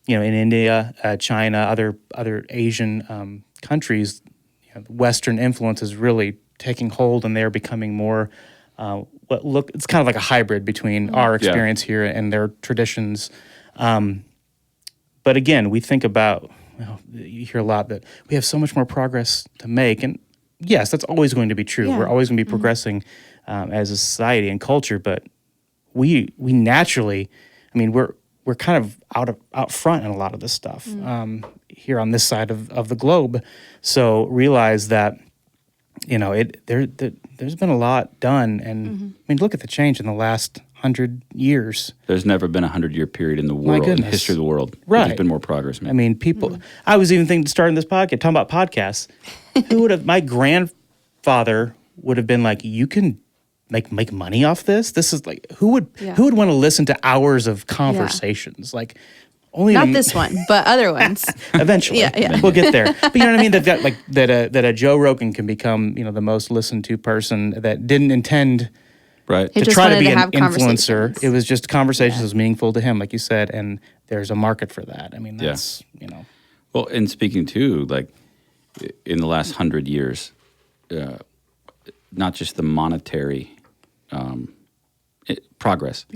in India, China, other Asian countries, Western influence is really taking hold, and they're becoming more. It's kind of like a hybrid between our experience here and their traditions. But again, we think about. You hear a lot that we have so much more progress to make, and yes, that's always going to be true. We're always going to be progressing as a society and culture, but we naturally, we're kind of out front in a lot of this stuff here on this side of the globe. So realize that there's been a lot done, and look at the change in the last 100 years. There's never been a 100-year period in the world, in the history of the world. Right. There's been more progress, man. People. I was even thinking, starting this podcast, talking about podcasts. Who would have? My grandfather would have been like, "You can make money off this. This is like, who would want to listen to hours of conversations? Like, only Not this one, but other ones. Eventually, we'll get there. But you know what I mean? That a Joe Rogan can become the most listened to person that didn't intend. Right. He To just try to wanted be to an have influencer, conversations. it was just conversations that was meaningful to him, like you said, and there's a market for that. That's Well, and speaking too, like in the last 100 years, not just the monetary progress,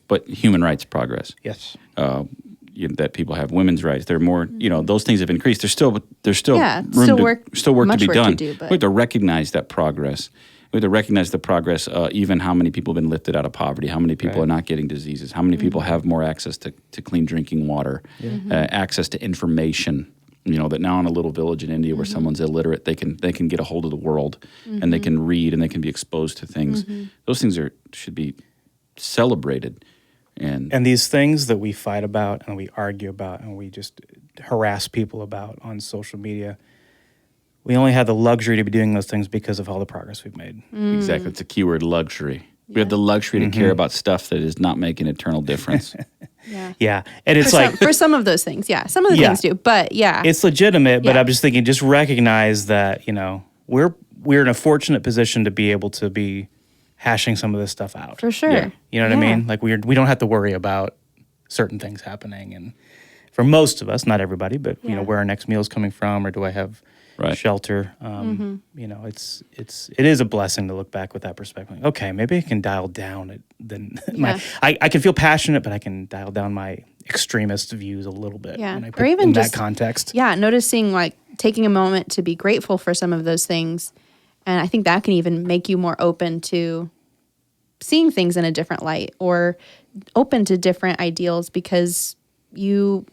but human rights progress. Yes. That people have women's rights. They're more, those things have increased. There's still Yeah, room still work to much be work to done. do, but- We have to recognize that progress. We have to recognize the progress, even how many people have been lifted out of poverty, how many people are not getting diseases, how many people have more access to clean drinking water, access to information. That now in a little village in India where someone's illiterate, they can get a hold of the world and they can read and they can be exposed to things. Those things should be celebrated. And these things that we fight about and we argue about and we just harass people about on social media, we only have the luxury to be doing those things because of all the progress we've made. Exactly. It's a keyword, luxury. We have the luxury to care about stuff that is not making an eternal difference. Yeah. And it's For some of those things, some of the things do, but it's legitimate, but Yeah. I'm just thinking, just recognize that, we're in a fortunate position to be able to be hashing some of this stuff out. for sure. Yeah. You know what I mean? Like we don't have to worry about certain things happening. And for most of us, not everybody, but where our next meal is coming from, or do I have, Right. shelter. You know, it is a blessing to look back with that perspective. Like, okay, maybe I can dial down it. Then I can feel passionate, but I can dial down my extremist views a little bit. Yeah. when I Or put even in just that context. Yeah, noticing like taking a moment to be grateful for some of those things. And I think that can even make you more open to seeing things in a different light or open to different ideals because you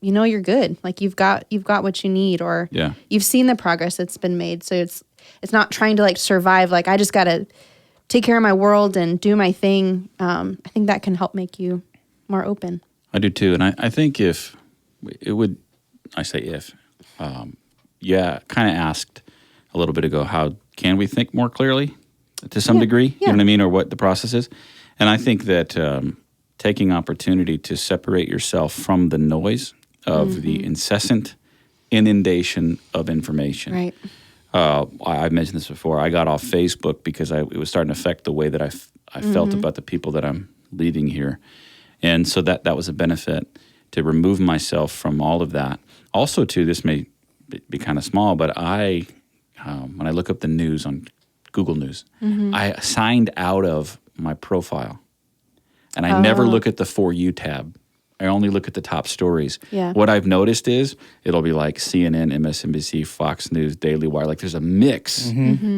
know you're good. Like you've got what you need, or you've seen the progress that's been made. So it's not trying to like survive. Like I just got to take care of my world and do my thing. I think that can help make you more open. I do too. And I think kind of asked a little bit ago, how can we think more clearly to some degree? You know what I mean? Or what the process is. And I think that taking opportunity to separate yourself from the noise of the incessant inundation of information. Right. I've mentioned this before. I got off Facebook because it was starting to affect the way that I felt about the people that I'm leading here. And so that was a benefit, to remove myself from all of that. Also, too, this may be kind of small, but when I look up the news on Google News, I signed out of my profile. And I never look at the For You tab. I only look at the top stories. Yeah. What I've noticed is it'll be like CNN, MSNBC, Fox News, Daily Wire. Like there's a mix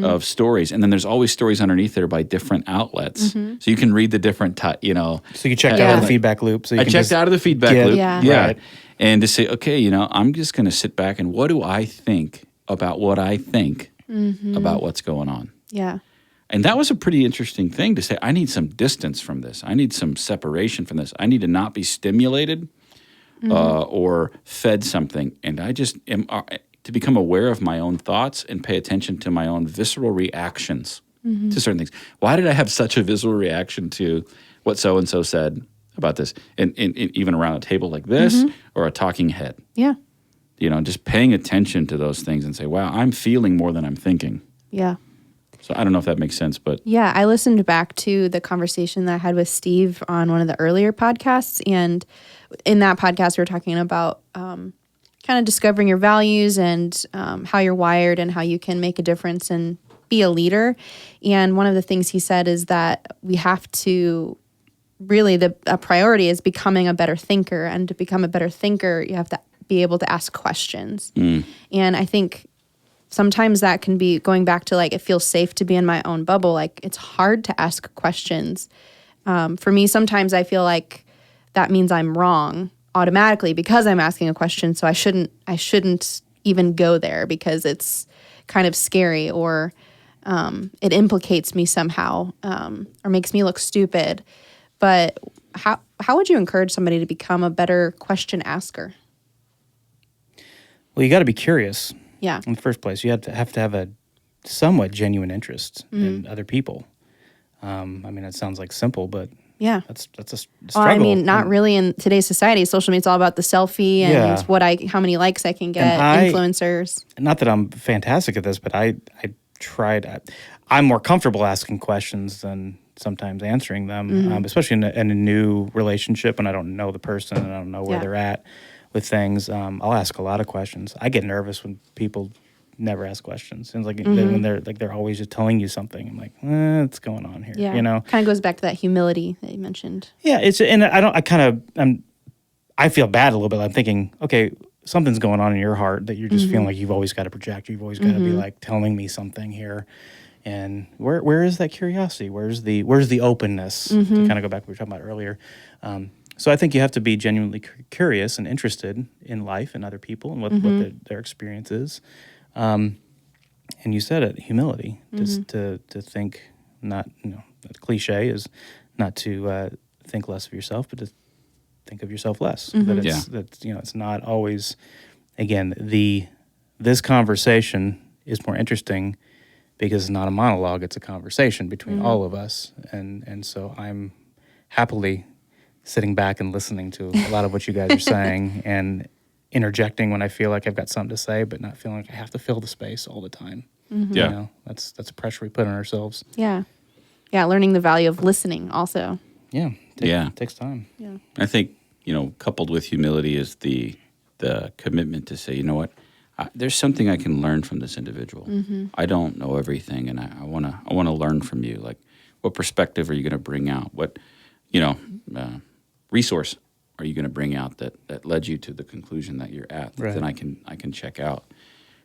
of stories. And then there's always stories underneath there by different outlets. So you can read the different, So you checked out of the feedback loop. So you I checked out of the feedback loop. Yeah. Right. And to say, okay, I'm just going to sit back and what do I think about what I think about what's going on? Yeah. And that was a pretty interesting thing to say. I need some distance from this. I need some separation from this. I need to not be stimulated or fed something. And I just am to become aware of my own thoughts and pay attention to my own visceral reactions to certain things. Why did I have such a visceral reaction to what so-and-so said about this? And even around a table like this or a talking head. Yeah. Just paying attention to those things and say, wow, I'm feeling more than I'm thinking. Yeah. So I don't know if that makes sense, but... Yeah, I listened back to the conversation that I had with Steve on one of the earlier podcasts. And in that podcast, we were talking about kind of discovering your values and how you're wired and how you can make a difference and be a leader. And one of the things he said is that we have to really, a priority is becoming a better thinker. And to become a better thinker, you have to be able to ask questions. And I think... sometimes that can be going back to like, it feels safe to be in my own bubble. Like it's hard to ask questions. For me, sometimes I feel like that means I'm wrong automatically because I'm asking a question. So I shouldn't even go there because it's kind of scary or it implicates me somehow or makes me look stupid. But how would you encourage somebody to become a better question asker? Well, you got to be curious. Yeah. In the first place, you have to have a somewhat genuine interest in other people. I mean, it sounds like simple, but yeah, that's a struggle. Well, I mean, not really in today's society. Social media is all about the selfie and how many likes I can get. Influencers. Not that I'm fantastic at this, but I tried. I'm more comfortable asking questions than sometimes answering them, especially in a new relationship when I don't know the person and I don't know where they're at with things. I'll ask a lot of questions. I get nervous when people never ask questions. It's like when they're always just telling you something. I'm like, what's going on here? Yeah. Kind of goes back to that humility that you mentioned. Yeah, I feel bad a little bit. I'm thinking, okay, something's going on in your heart that you're just feeling like you've always got to project. You've always got to be like telling me something here. And where is that curiosity? Where's the openness? To kind of go back to what we were talking about earlier. So I think you have to be genuinely curious and interested in life and other people and what their experience is. And you said it, humility, just to think not, the cliche is not to think less of yourself, but to think of yourself less. That it's not always, again, this conversation is more interesting because it's not a monologue, it's a conversation between all of us. And so I'm happily sitting back and listening to a lot of what you guys are saying and interjecting when I feel like I've got something to say, but not feeling like I have to fill the space all the time. Yeah. That's a pressure we put on ourselves. Yeah. Yeah. Learning the value of listening also. Yeah. It takes time. Yeah. I think, coupled with humility is the commitment to say, you know what, there's something I can learn from this individual. I don't know everything, and I want to learn from you. Like, what perspective are you going to bring out? What, resource are you going to bring out that led you to the conclusion that you're at? That then I can check out.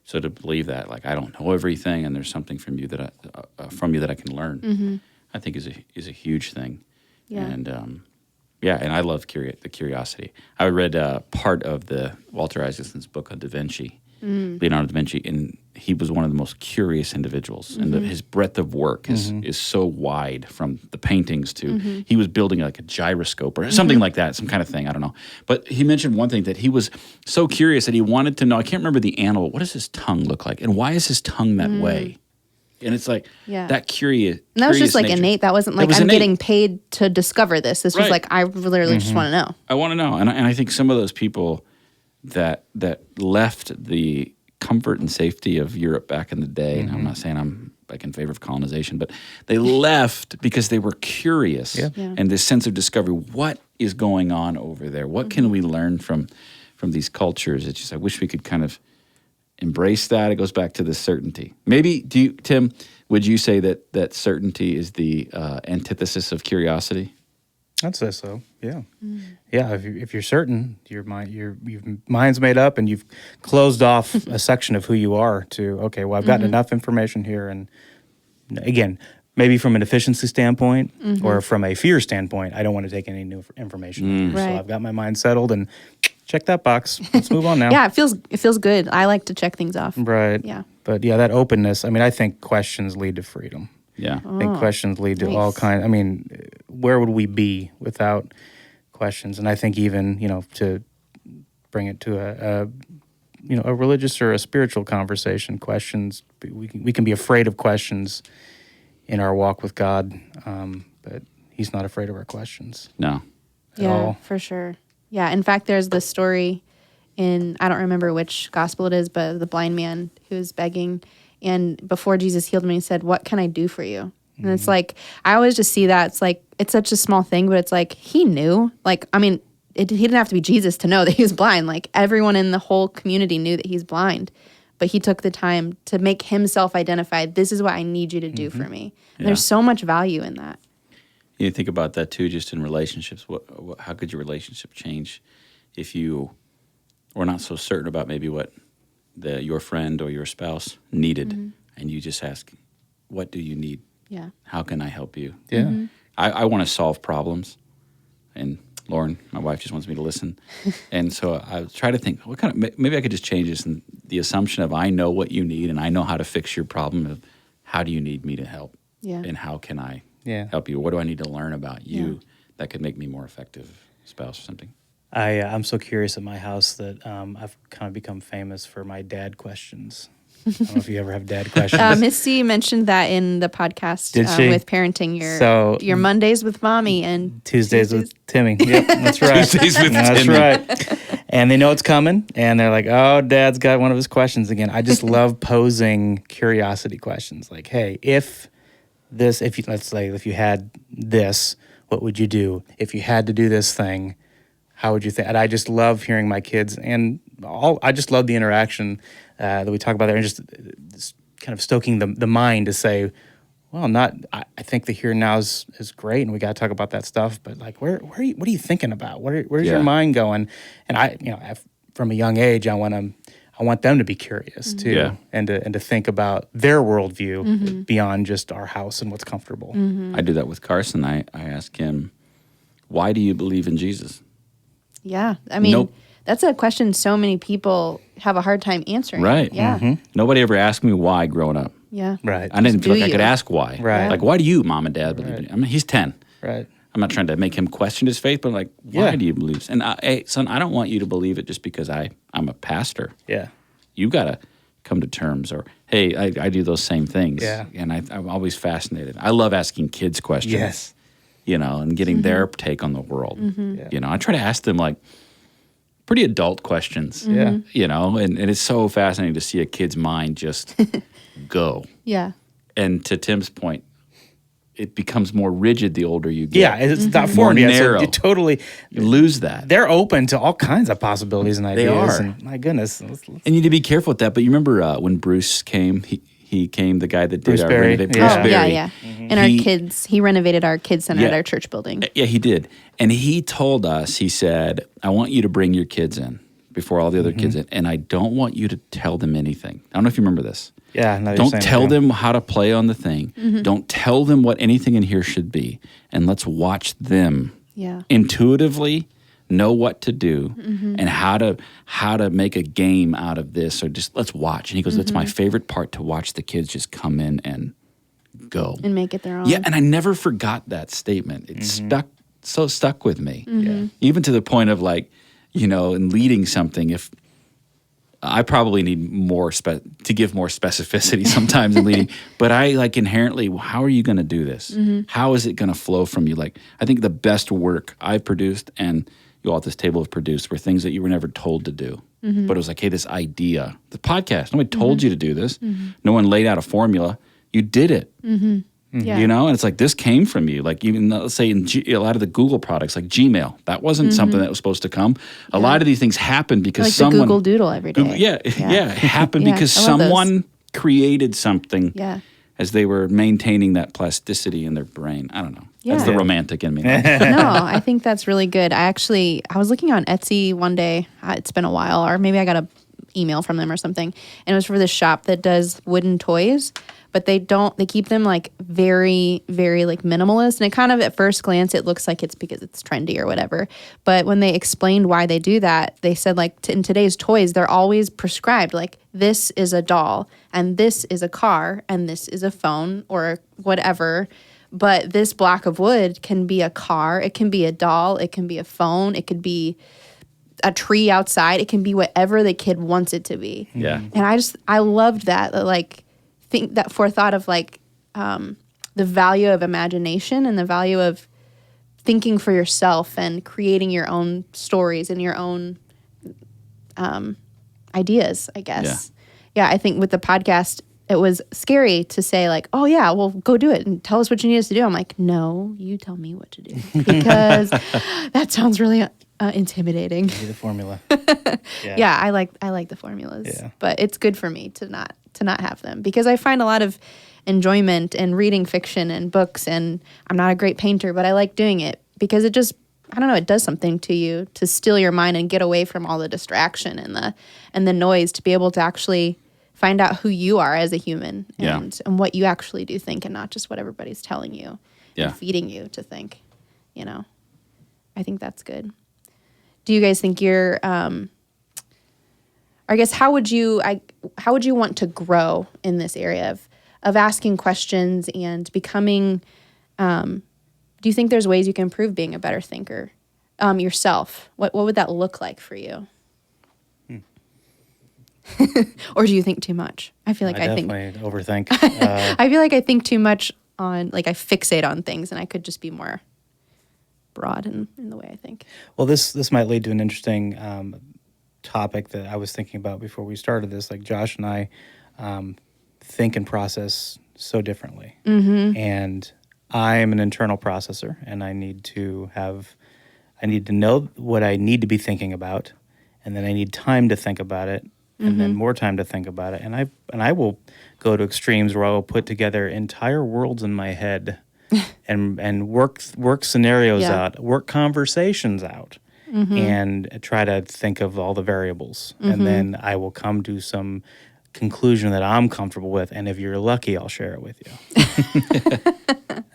So to believe that, like, I don't know everything, and there's something from you that I can learn, I think is a huge thing. Yeah. And and I love the curiosity. I read part of the Walter Isaacson's book on Da Vinci, Leonardo da Vinci, and he was one of the most curious individuals. And his breadth of work is so wide, from the paintings to he was building like a gyroscope or something like that, some kind of thing. I don't know. But he mentioned one thing, that he was so curious that he wanted to know, I can't remember the animal, what does his tongue look like? And why is his tongue that way? And it's like that curious. And that was just like nature. innate. That wasn't like, I'm getting paid to discover this. This was like, I literally just want to know. I want to know. And I think some of those people that left the comfort and safety of Europe back in the day, and I'm not saying I'm like in favor of colonization, but they left because they were curious and this sense of discovery. What is going on over there? What can we learn from these cultures? It's just, I wish we could kind of embrace that. It goes back to the certainty. Maybe, Tim, would you say that certainty is the antithesis of curiosity? I'd say so. Yeah, yeah. If you're certain, your mind's made up, and you've closed off a section of who you are to, okay, well, I've gotten enough information here, and again, maybe from an efficiency standpoint or from a fear standpoint, I don't want to take any new information. So I've got my mind settled, and check that box. Let's move on now. Yeah, it feels good. I like to check things off. Right. Yeah. But yeah, that openness. I mean, I think questions lead to freedom. Yeah. I think questions lead to all kinds. I mean, where would we be without questions? And I think even, to bring it to a religious or a spiritual conversation, questions, we can be afraid of questions in our walk with God, but he's not afraid of our questions. No. At all. For sure. Yeah. In fact, there's this story in, I don't remember which gospel it is, but the blind man who was begging, and before Jesus healed him, he said, "What can I do for you?" And it's like, I always just see that. It's like, it's such a small thing, but it's like, he knew. Like, I mean, he didn't have to be Jesus to know that he was blind. Like, everyone in the whole community knew that he's blind. But he took the time to make himself identify, this is what I need you to do for me. And there's so much value in that. You think about that, too, just in relationships. How could your relationship change if you were not so certain about maybe what your friend or your spouse needed, and you just ask, what do you need? Yeah. How can I help you? Yeah. I want to solve problems, and Lauren, my wife, just wants me to listen. And so I try to think, maybe I could just change this, and the assumption of, I know what you need and I know how to fix your problem, of how do you need me to help? Yeah. And how can I help you? What do I need to learn about you that could make me more effective spouse or something? I'm so curious at my house that I've kind of become famous for my dad questions. I don't know if you ever have dad questions. Misty mentioned that in the podcast with parenting, your Mondays with mommy and Tuesdays with Timmy. Yep, that's right. Tuesdays with That's Timmy. right. And they know it's coming, and they're like, "Oh, Dad's got one of his questions again." I just love posing curiosity questions, like, "Hey, if you had this, what would you do? If you had to do this thing, how would you think?" And I just love hearing my kids, and I just love the interaction that we talk about there, and just kind of stoking the mind to say, well, I think the here and now is great, and we got to talk about that stuff, but like, what are you thinking about? Where's your mind going? And from a young age, I want them to be curious too, and to think about their worldview beyond just our house and what's comfortable. I do that with Carson. I ask him, why do you believe in Jesus? Yeah. I mean, that's a question so many people have a hard time answering. Right. Yeah. Nobody ever asked me why growing up. Yeah. Right. I didn't feel like I could ask why. Right. Like, why do you, Mom and Dad, believe in it? I mean, he's 10. Right. I'm not trying to make him question his faith, but like, why do you believe this? And hey, son, I don't want you to believe it just because I'm a pastor. Yeah. You got to come to terms, or, hey, I do those same things. Yeah. And I'm always fascinated. I love asking kids questions. Yes. And getting their take on the world. Yeah. I try to ask them like pretty adult questions. Yeah. And it's so fascinating to see a kid's mind just go. Yeah. And to Tim's point, it becomes more rigid the older you get. Yeah, it's not More formed yet. narrow. So you totally You lose that. they're open to all kinds of possibilities and ideas. are. And my goodness. And you need to be careful with that. But you remember when Bruce came, he came, the guy that did Bruce our Berry. renovate. Yeah. Bruce Oh, Berry. yeah. And our kids, he renovated our kids center at our church building. Yeah, he did. And he told us, he said, I want you to bring your kids in before all the other kids in, and I don't want you to tell them anything. I don't know if you remember this. Yeah. now you're Don't saying tell that, yeah. them how to play on the thing. Don't tell them what anything in here should be. And let's watch them Yeah. intuitively know what to do and how to make a game out of this. Or just let's watch. And he goes, that's my favorite part, to watch the kids just come in and go. And make it their own. Yeah, and I never forgot that statement. It stuck with me. Yeah. Even to the point of like, in leading something, if I probably need more to give more specificity sometimes in leading, but I like inherently, how are you going to do this? How is it going to flow from you? Like, I think the best work I've produced and you all at this table have produced were things that you were never told to do. But it was like, hey, this idea, the podcast, nobody told you to do this. No one laid out a formula. You did it. Yeah. And it's like, this came from you. Like, even let's say in a lot of the Google products, like Gmail, that wasn't something that was supposed to come. A lot of these things happen because Like someone the Google Doodle every day. it happened Yeah, because I love those. someone created something Yeah. as they were maintaining that plasticity in their brain. I don't know. That's Yeah. the romantic in me. No, I think that's really good. I was looking on Etsy one day. It's been a while, or maybe I got an email from them or something, and it was for this shop that does wooden toys, but they keep them like very, very like minimalist. And it kind of at first glance, it looks like it's because it's trendy or whatever. But when they explained why they do that, they said like in today's toys, they're always prescribed. Like this is a doll and this is a car and this is a phone or whatever. But this block of wood can be a car, it can be a doll, it can be a phone, it could be a tree outside, it can be whatever the kid wants it to be. Yeah. And I loved that like think that forethought of like the value of imagination and the value of thinking for yourself and creating your own stories and your own ideas, I guess. Yeah, I think with the podcast, it was scary to say like, oh yeah, well go do it and tell us what you need us to do. I'm like, no, you tell me what to do because that sounds really intimidating. Be the formula. Yeah, I like the formulas, but it's good for me to not have them because I find a lot of enjoyment in reading fiction and books, and I'm not a great painter, but I like doing it because it just, I don't know, it does something to you to still your mind and get away from all the distraction and the noise to be able to actually find out who you are as a human and what you actually do think and not just what everybody's telling you and feeding you to think, I think that's good. Do you guys think you're, I guess, how would you want to grow in this area of asking questions and becoming, do you think there's ways you can improve being a better thinker yourself? What would that look like for you? Or do you think too much? I feel like I definitely overthink. I feel like I think too much on, like I fixate on things and I could just be more broad in the way I think. Well, this might lead to an interesting topic that I was thinking about before we started this. Like Josh and I think and process so differently. And I'm an internal processor and I need to know what I need to be thinking about, and then I need time to think about it, and then more time to think about it. And I will go to extremes where I will put together entire worlds in my head and work scenarios out, work conversations out, and try to think of all the variables. And then I will come to some conclusion that I'm comfortable with. And if you're lucky, I'll share it with you.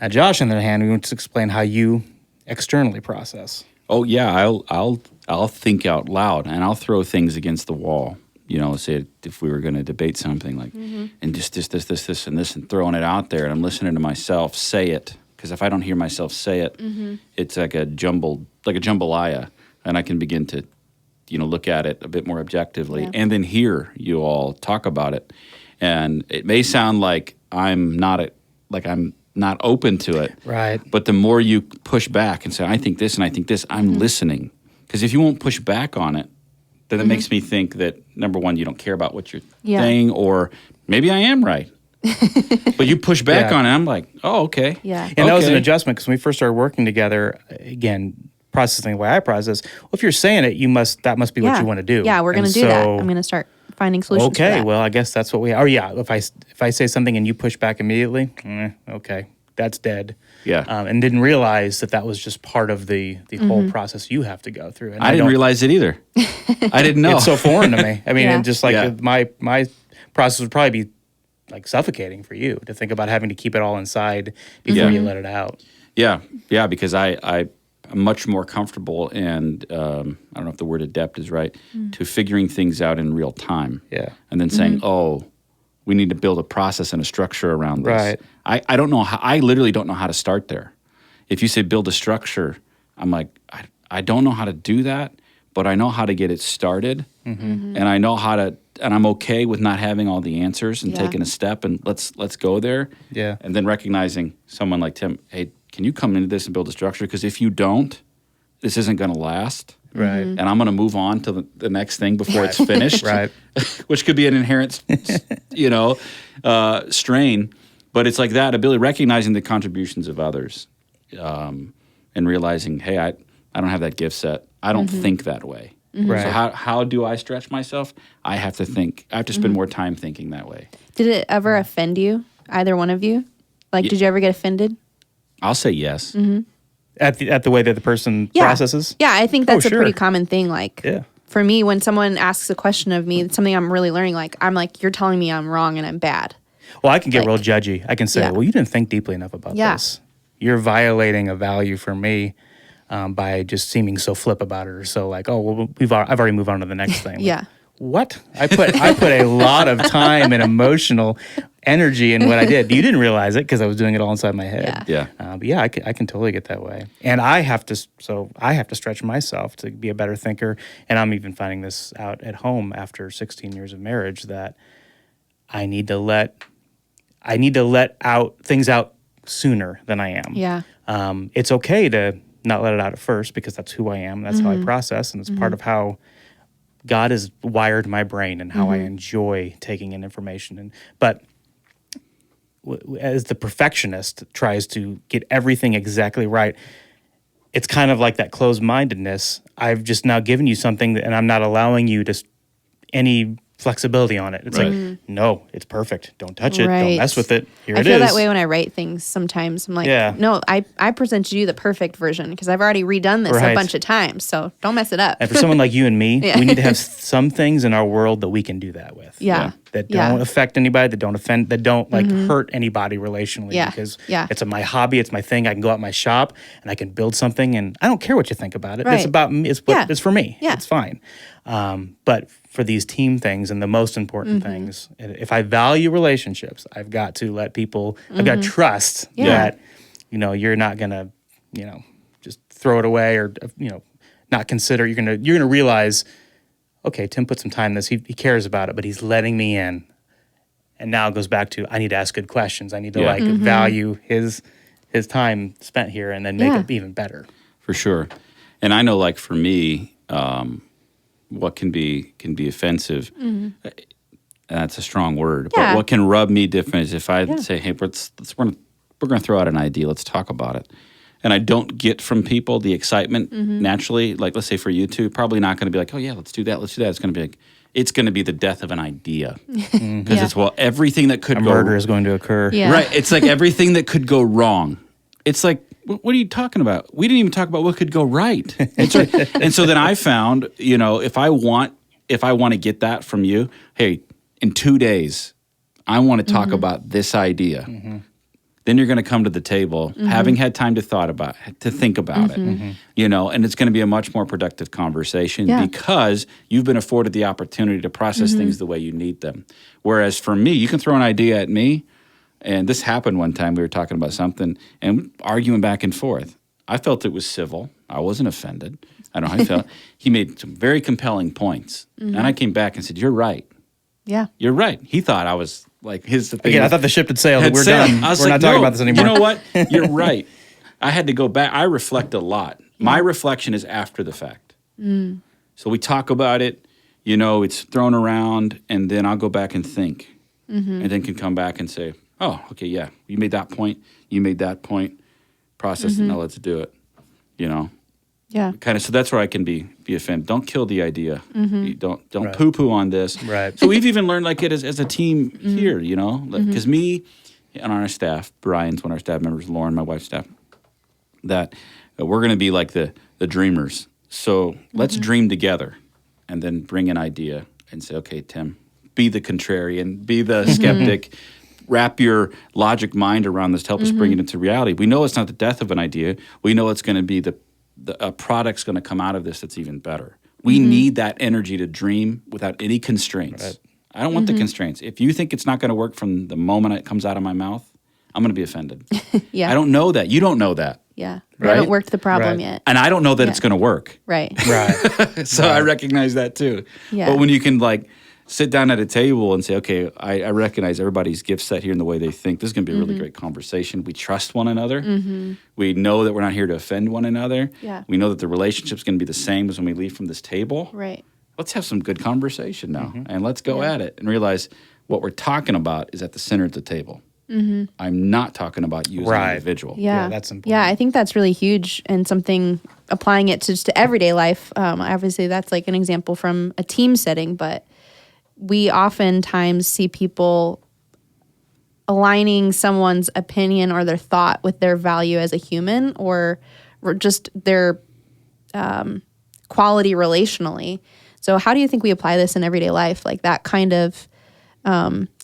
Now, Josh, on the other hand, we want to explain how you externally process. Oh yeah, I'll think out loud and I'll throw things against the wall. Say if we were going to debate something like, and just this and this, and throwing it out there, and I'm listening to myself say it, because if I don't hear myself say it, it's like a jambalaya, and I can begin to, look at it a bit more objectively, and then hear you all talk about it, and it may sound like I'm not open to it, right? But the more you push back and say, I think this and I think this, I'm listening, because if you won't push back on it, then it makes me think that, number one, you don't care about what you're saying, or maybe I am right. But you push back on it. I'm like, oh, okay. Yeah. And that was an Okay. adjustment because when we first started working together, again, processing the way I process. Well, if you're saying it, that must be what you want to do. Yeah, we're going to And do that. so- I'm going to start finding solutions for Okay, that. well, I guess that's what we. Oh yeah, if I say something and you push back immediately, okay, that's dead. Yeah. And didn't realize that was just part of the whole process you have to go through. And I didn't don't- realize it either. I didn't know. It's so foreign to me. I mean, Yeah. and just like Yeah. my process would probably be like suffocating for you to think about having to keep it all inside before Yeah. you let it out. Yeah, because I'm much more comfortable and I don't know if the word adept is right, to figuring things out in real time. Yeah. And then saying, oh, we need to build a process and a structure around this. Right. I don't know how, I literally don't know how to start there. If you say build a structure, I'm like, I don't know how to do that, but I know how to get it started. And I know how to, and I'm okay with not having all the answers and Yeah. taking a step and let's go there. Yeah. And then recognizing someone like Tim, hey, can you come into this and build a structure? Because if you don't, this isn't going to last. Right. And I'm going to move on to the next thing before it's finished. Right. Which could be an inherent, strain. But it's like that ability, recognizing the contributions of others, and realizing, hey, I don't have that gift set. I don't think that way. Right. So how do I stretch myself? I have to think. I have to spend more time thinking that way. Did it ever offend you, either one of you? Like, did you ever get offended? I'll say yes. At the way that the person processes. Yeah, I think that's a sure. pretty common thing. Like, Yeah. for me, when someone asks a question of me, it's something I'm really learning. Like, I'm like, you're telling me I'm wrong and I'm bad. Well, I can get Like- real judgy. I can say, Yeah. well, you didn't think deeply enough about Yeah. this. You're violating a value for me by just seeming so flip about it or so like, oh, well, I've already moved on to the next thing. Like, Yeah. what? I put a lot of time and emotional energy in what I did. You didn't realize it because I was doing it all inside my head. Yeah. Yeah. But yeah, I can totally get that way. And I have to stretch myself to be a better thinker. And I'm even finding this out at home after 16 years of marriage that I need to let things out sooner than I am. Yeah. It's okay to not let it out at first because that's who I am. That's how I process. And it's part of how God has wired my brain and how I enjoy taking in information. But as the perfectionist tries to get everything exactly right, it's kind of like that closed-mindedness. I've just now given you something and I'm not allowing you to any flexibility on it. It's Right. like, no, it's perfect. Don't touch it. Right. Don't mess with it. Here I it feel is. that way when I write things sometimes. I'm like, Yeah. no, I presented you the perfect version because I've already redone this a Right. bunch of times. So don't mess it up. And for someone like you and me, Yeah. we need to have some things in our world that we can do that with. Yeah. That Yeah. don't affect anybody, that don't offend, that don't like hurt anybody relationally. Yeah. Because Yeah. it's my hobby, it's my thing. I can go out my shop and I can build something, and I don't care what you think about it. It's Right. about me. Yeah. It's for me. Yeah. It's fine. But for these team things and the most important things, if I value relationships, I've got to let people. I've got to trust Yeah. that you're not gonna just throw it away or not consider. You're gonna realize. Okay, Tim put some time in this. He cares about it, but he's letting me in. And now it goes back to I need to ask good questions. I need to value his time spent here and then make Yeah. it even better. For sure. And I know, like, for me, what can be offensive, that's a strong word, Yeah. but what can rub me different is if I say, hey, we're going to throw out an idea, let's talk about it. And I don't get from people the excitement naturally, like, let's say for you two, probably not going to be like, oh, yeah, let's do that. It's going to be like, it's going to be the death of an idea. Because it's, well, everything that could A go murder is going to occur. Yeah. Right. It's like everything that could go wrong. It's like, what are you talking about? We didn't even talk about what could go right. And so then I found, if I want to get that from you, hey, in 2 days, I want to talk about this idea. Then you're going to come to the table, having had time to think about it, and it's going to be a much more productive conversation Yeah. because you've been afforded the opportunity to process things the way you need them. Whereas for me, you can throw an idea at me, and this happened one time. We were talking about something and arguing back and forth. I felt it was civil. I wasn't offended. I don't know how I felt. He made some very compelling points, and I came back and said, "You're right. Yeah. You're right." He thought I was like his thing. Again, I thought the ship had sailed. had We're sailed. done. I was We're like, not talking "No, about this anymore. You know what? You're right. I had to go back. I reflect a lot. My reflection is after the fact. So we talk about it. It's thrown around, and then I'll go back and think. and then can come back and say, oh, okay, yeah, you made that point, process it, now let's do it, Yeah. Kind of, so that's where I can be offended. Don't kill the idea. You don't Right. poo-poo on this. Right. So we've even learned like it as a team here, because me and on our staff, Brian's one of our staff members, Lauren, my wife's staff, that we're going to be like the dreamers. So let's dream together and then bring an idea and say, okay, Tim, be the contrarian, be the skeptic, wrap your logic mind around this to help us bring it into reality. We know it's not the death of an idea. We know it's going to be a product's going to come out of this that's even better. We need that energy to dream without any constraints. Right. I don't want the constraints. If you think it's not going to work from the moment it comes out of my mouth, I'm going to be offended. Yeah. I don't know that. You don't know that. Yeah. We Right? haven't worked the problem Right. yet. And I don't know that it's going to work. Right. Right. So I recognize that too. Yeah. But when you can like sit down at a table and say, okay, I recognize everybody's gift set here and the way they think. This is going to be a really great conversation. We trust one another. We know that we're not here to offend one another. Yeah. We know that the relationship's going to be the same as when we leave from this table. Right. Let's have some good conversation now and let's go at it and realize what we're talking about is at the center of the table. I'm not talking about you as Right. an individual. Yeah. Yeah, that's important. Yeah, I think that's really huge and something applying it to just to everyday life. Obviously, that's like an example from a team setting, but we oftentimes see people aligning someone's opinion or their thought with their value as a human or just their quality relationally. So how do you think we apply this in everyday life? Like that kind of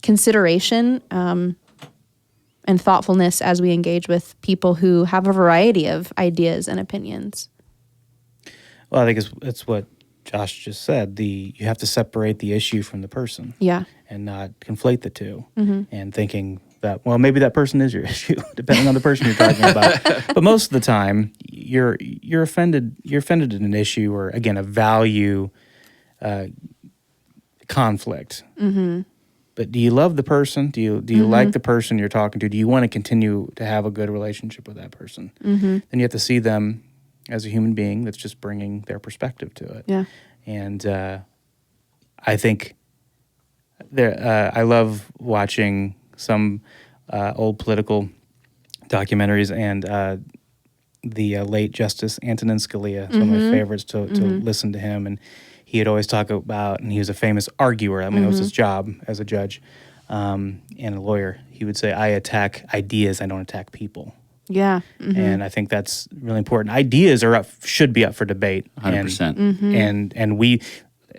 consideration and thoughtfulness as we engage with people who have a variety of ideas and opinions. Well, I think it's what Josh just said. You have to separate the issue from the person. Yeah. And not conflate the two. And thinking that, well, maybe that person is your issue, depending on the person you're talking about. But most of the time, you're offended. You're offended at an issue or again a value conflict. But do you love the person? Do you like the person you're talking to? Do you want to continue to have a good relationship with that person? Then you have to see them as a human being that's just bringing their perspective to it. Yeah. And I think I love watching some old political documentaries, and the late Justice Antonin Scalia is one of my favorites to listen to him. And he would always talk about, and he was a famous arguer. I mean, it was his job as a judge and a lawyer. He would say, I attack ideas, I don't attack people. Yeah. And I think that's really important. Ideas should be up for debate. 100%. And we,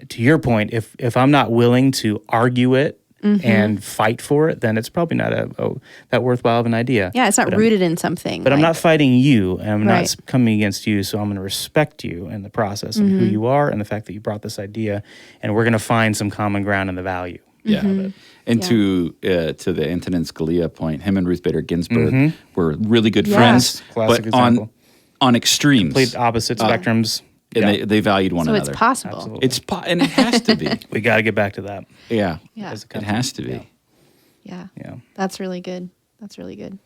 to your point, if I'm not willing to argue it and fight for it, then it's probably not that worthwhile of an idea. Yeah, it's not rooted in something. But I'm not fighting you, and I'm Right. not coming against you, so I'm going to respect you in the process and who you are and the fact that you brought this idea, and we're going to find some common ground in the value. Yeah. And to the Antonin Scalia point, him and Ruth Bader Ginsburg were really good friends, Classic but example. on extremes. Complete opposite spectrums. And they valued one So another. it's possible. Absolutely. And it has to be. We got to get back to that. Yeah. Yeah. as a It country. has to be. Yeah. Yeah. That's really good. That's really good.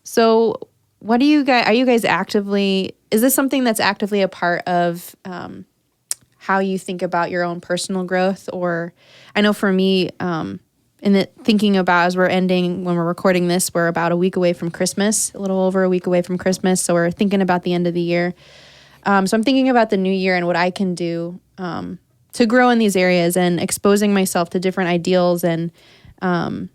So what are you guys actively, is this something that's actively a part of how you think about your own personal growth? Or I know for me, thinking about as when we're recording this, we're about a week away from Christmas, a little over a week away from Christmas. So we're thinking about the end of the year. So I'm thinking about the new year and what I can do to grow in these areas and exposing myself to different ideals and kind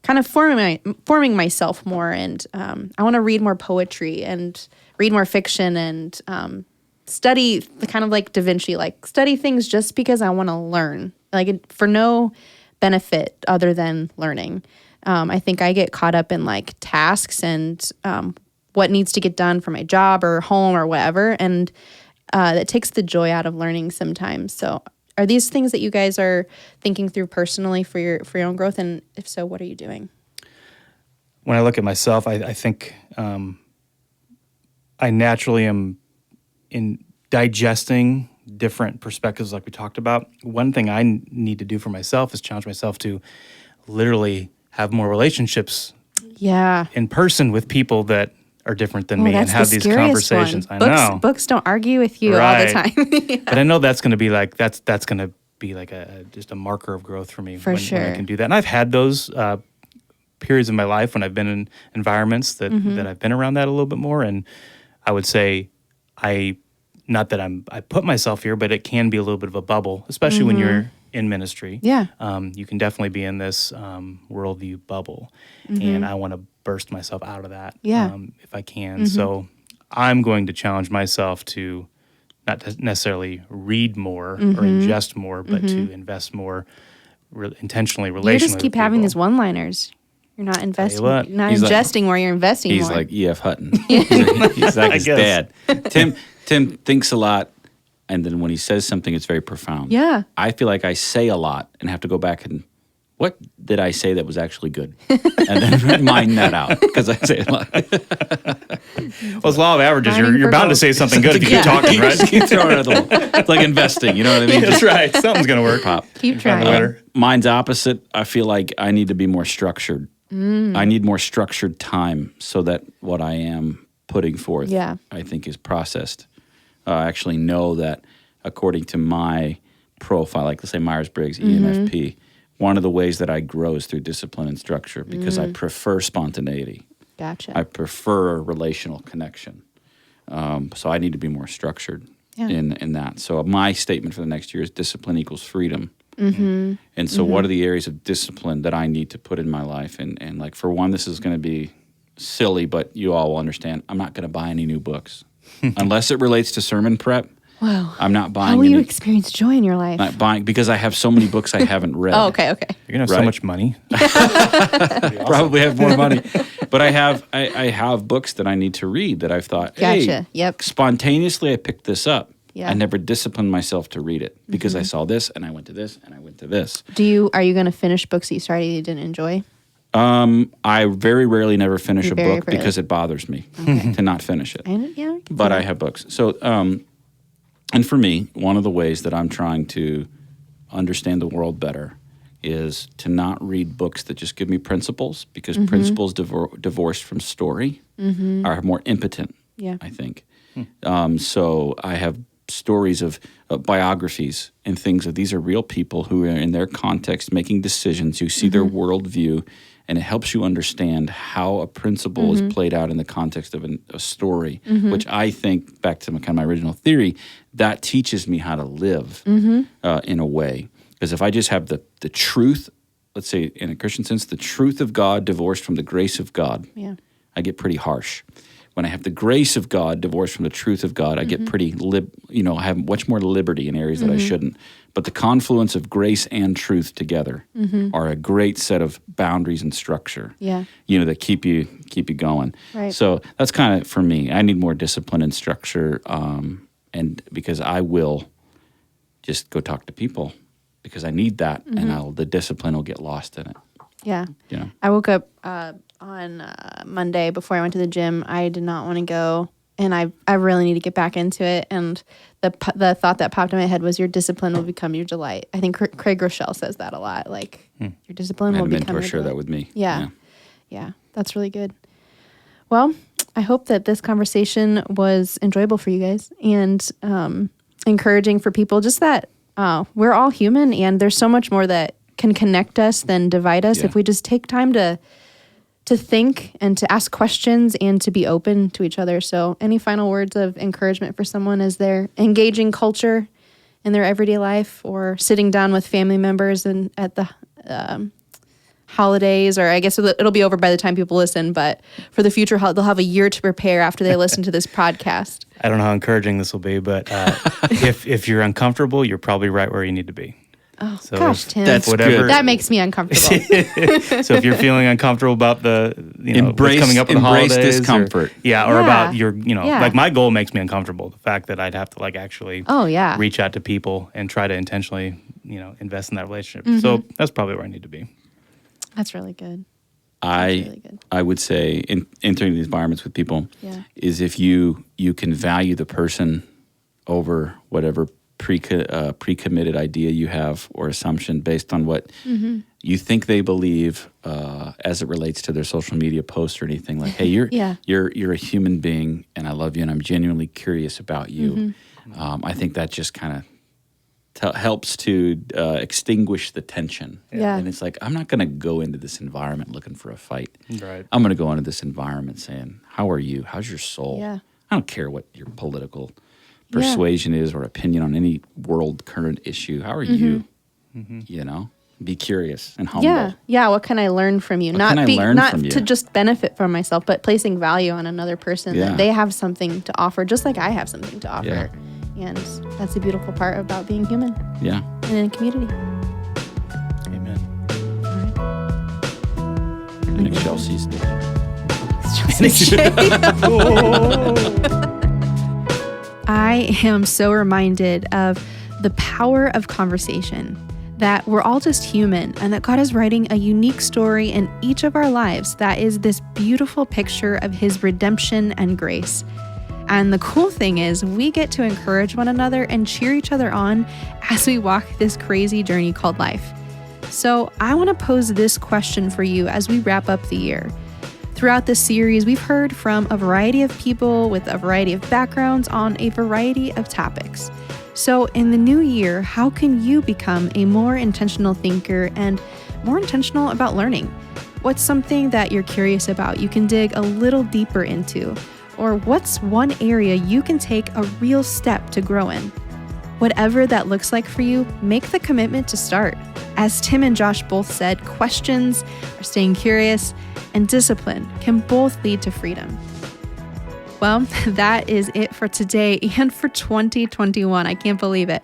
of forming myself more. And I want to read more poetry and read more fiction and study the kind of like Da Vinci, like study things just because I want to learn, like for no benefit other than learning. I think I get caught up in like tasks and what needs to get done for my job or home or whatever. And that takes the joy out of learning sometimes. So are these things that you guys are thinking through personally for your own growth? And if so, what are you doing? When I look at myself, I think I naturally am in digesting different perspectives like we talked about. One thing I need to do for myself is challenge myself to literally have more relationships Yeah. in person with people that are different than me and That's have the these scariest conversations. one. I know. Books don't argue with you all the Right. time. But I know that's going to be like, that's going to be like just a marker of growth for me For when sure. I can do that. And I've had those periods of my life when I've been in environments that I've been around that a little bit more. And I would say not that I put myself here, but it can be a little bit of a bubble, especially when you're in ministry. Yeah. You can definitely be in this worldview bubble. And I want to burst myself out of that if I can. So I'm going to challenge myself to not necessarily read more or ingest more, but to invest more intentionally, relationally. You just keep with having people. these one-liners. You're not investing, what. not He's like- ingesting more. You're investing He's more. like E.F. Hutton. He's like his guess. dad. Tim thinks a lot, and then when he says something, it's very profound. Yeah. I feel like I say a lot and have to go back and, what did I say that was actually good? And then mine that out, because I say a lot. Well, it's law of averages. Mining You're for bound to gold. say something good if you Yeah. keep talking, right? Keep throwing it at the wall. It's like investing, you know what I mean? That's right. Something's going to work. Pop. Keep Find the trying. winner. Mine's opposite. I feel like I need to be more structured. I need more structured time so that what I am putting forth, I think, is processed. I actually know that according to my profile, like let's say Myers-Briggs, ENFP, one of the ways that I grow is through discipline and structure because I prefer spontaneity. Gotcha. I prefer relational connection. So I need to be more structured in that. So my statement for the next year is discipline equals freedom. And so what are the areas of discipline that I need to put in my life? And like, for one, this is going to be silly, but you all will understand. I'm not going to buy any new books. Unless it relates to sermon prep, Wow. I'm not buying How will any. you experience joy in your life? Not buying, because I have so many books I haven't read. Oh, okay. You're going to have so Right. much money. Probably have more money. But I have books that I need to read that I've thought, hey, Gotcha. Yep. spontaneously I picked this up. Yeah. I never disciplined myself to read it because I saw this and I went to this and I went to this. Are you going to finish books that you started you didn't enjoy? I very rarely never finish a Very book rarely. because it bothers me to not finish it. Yeah. But I have books. So, and for me, one of the ways that I'm trying to understand the world better is to not read books that just give me principles, because principles divorced from story are more impotent, Yeah. I think. So I have stories of biographies and things of these are real people who are in their context making decisions. You see their worldview, and it helps you understand how a principle is played out in the context of a story, which I think, back to my original theory, that teaches me how to live in a way. Because if I just have the truth, let's say in a Christian sense, the truth of God divorced from the grace of God, I get pretty harsh. When I have the grace of God divorced from the truth of God, I get pretty, I have much more liberty in areas that I shouldn't. But the confluence of grace and truth together are a great set of boundaries and structure, that keep you going. Right. So that's kind of, for me, I need more discipline and structure, and because I will just go talk to people because I need that, and the discipline will get lost in it. Yeah. You know? I woke up on Monday before I went to the gym. I did not want to go, and I really need to get back into it. And the thought that popped in my head was, your discipline will become your delight. I think Craig Rochelle says that a lot. Like, your discipline I had will a become mentor your share delight. that with me. Yeah, that's really good. Well, I hope that this conversation was enjoyable for you guys and encouraging for people. Just that we're all human, and there's so much more that can connect us than divide us if we just take time to think and to ask questions and to be open to each other. So any final words of encouragement for someone as they're engaging culture in their everyday life, or sitting down with family members and at the holidays, or I guess it'll be over by the time people listen, but for the future, they'll have a year to prepare after they listen to this podcast. I don't know how encouraging this will be, but if you're uncomfortable, you're probably right where you need to be. Oh, So gosh, if- Tim. That's Whatever- good. That makes me uncomfortable. So if you're feeling uncomfortable about what's Embrace- coming up with the embrace holidays, discomfort. or Yeah. about your, Yeah. like my goal makes me uncomfortable. The fact that I'd have to actually Oh, yeah. reach out to people and try to intentionally, invest in that relationship. So that's probably where I need to be. That's really good. really good. I would say entering these environments with people is if you can value the person over whatever pre-committed idea you have or assumption based on what you think they believe as it relates to their social media posts or anything, like, hey, you're a human being and I love you and I'm genuinely curious about you. I think that just kind of helps to extinguish the tension. Yeah. And it's like, I'm not going to go into this environment looking for a fight. Right. I'm going to go into this environment saying, how are you? How's your soul? Yeah. I don't care what your political persuasion is or opinion on any world current issue. How are you? You know, be curious and humble. Yeah. Yeah. What can I learn from you? can I learn Not from you? to just benefit from myself, but placing value on another person Yeah. that they have something to offer, just like I have something to offer. Yeah. And that's the beautiful part about being human Yeah. and in a community. Amen. And Chelsea's I am so reminded of the power of conversation, that we're all just human and that God is writing a unique story in each of our lives that is this beautiful picture of his redemption and grace. And the cool thing is we get to encourage one another and cheer each other on as we walk this crazy journey called life. So I want to pose this question for you as we wrap up the year. Throughout this series, we've heard from a variety of people with a variety of backgrounds on a variety of topics. So in the new year, how can you become a more intentional thinker and more intentional about learning? What's something that you're curious about you can dig a little deeper into? Or what's one area you can take a real step to grow in? Whatever that looks like for you, make the commitment to start. As Tim and Josh both said, questions or staying curious and discipline can both lead to freedom. Well, that is it for today and for 2021. I can't believe it.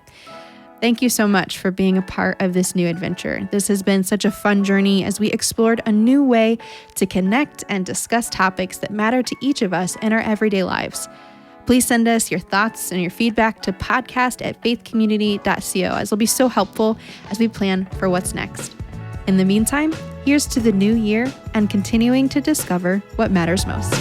Thank you so much for being a part of this new adventure. This has been such a fun journey as we explored a new way to connect and discuss topics that matter to each of us in our everyday lives. Please send us your thoughts and your feedback to podcast@faithcommunity.co, as it'll be so helpful as we plan for what's next. In the meantime, here's to the new year and continuing to discover what matters most.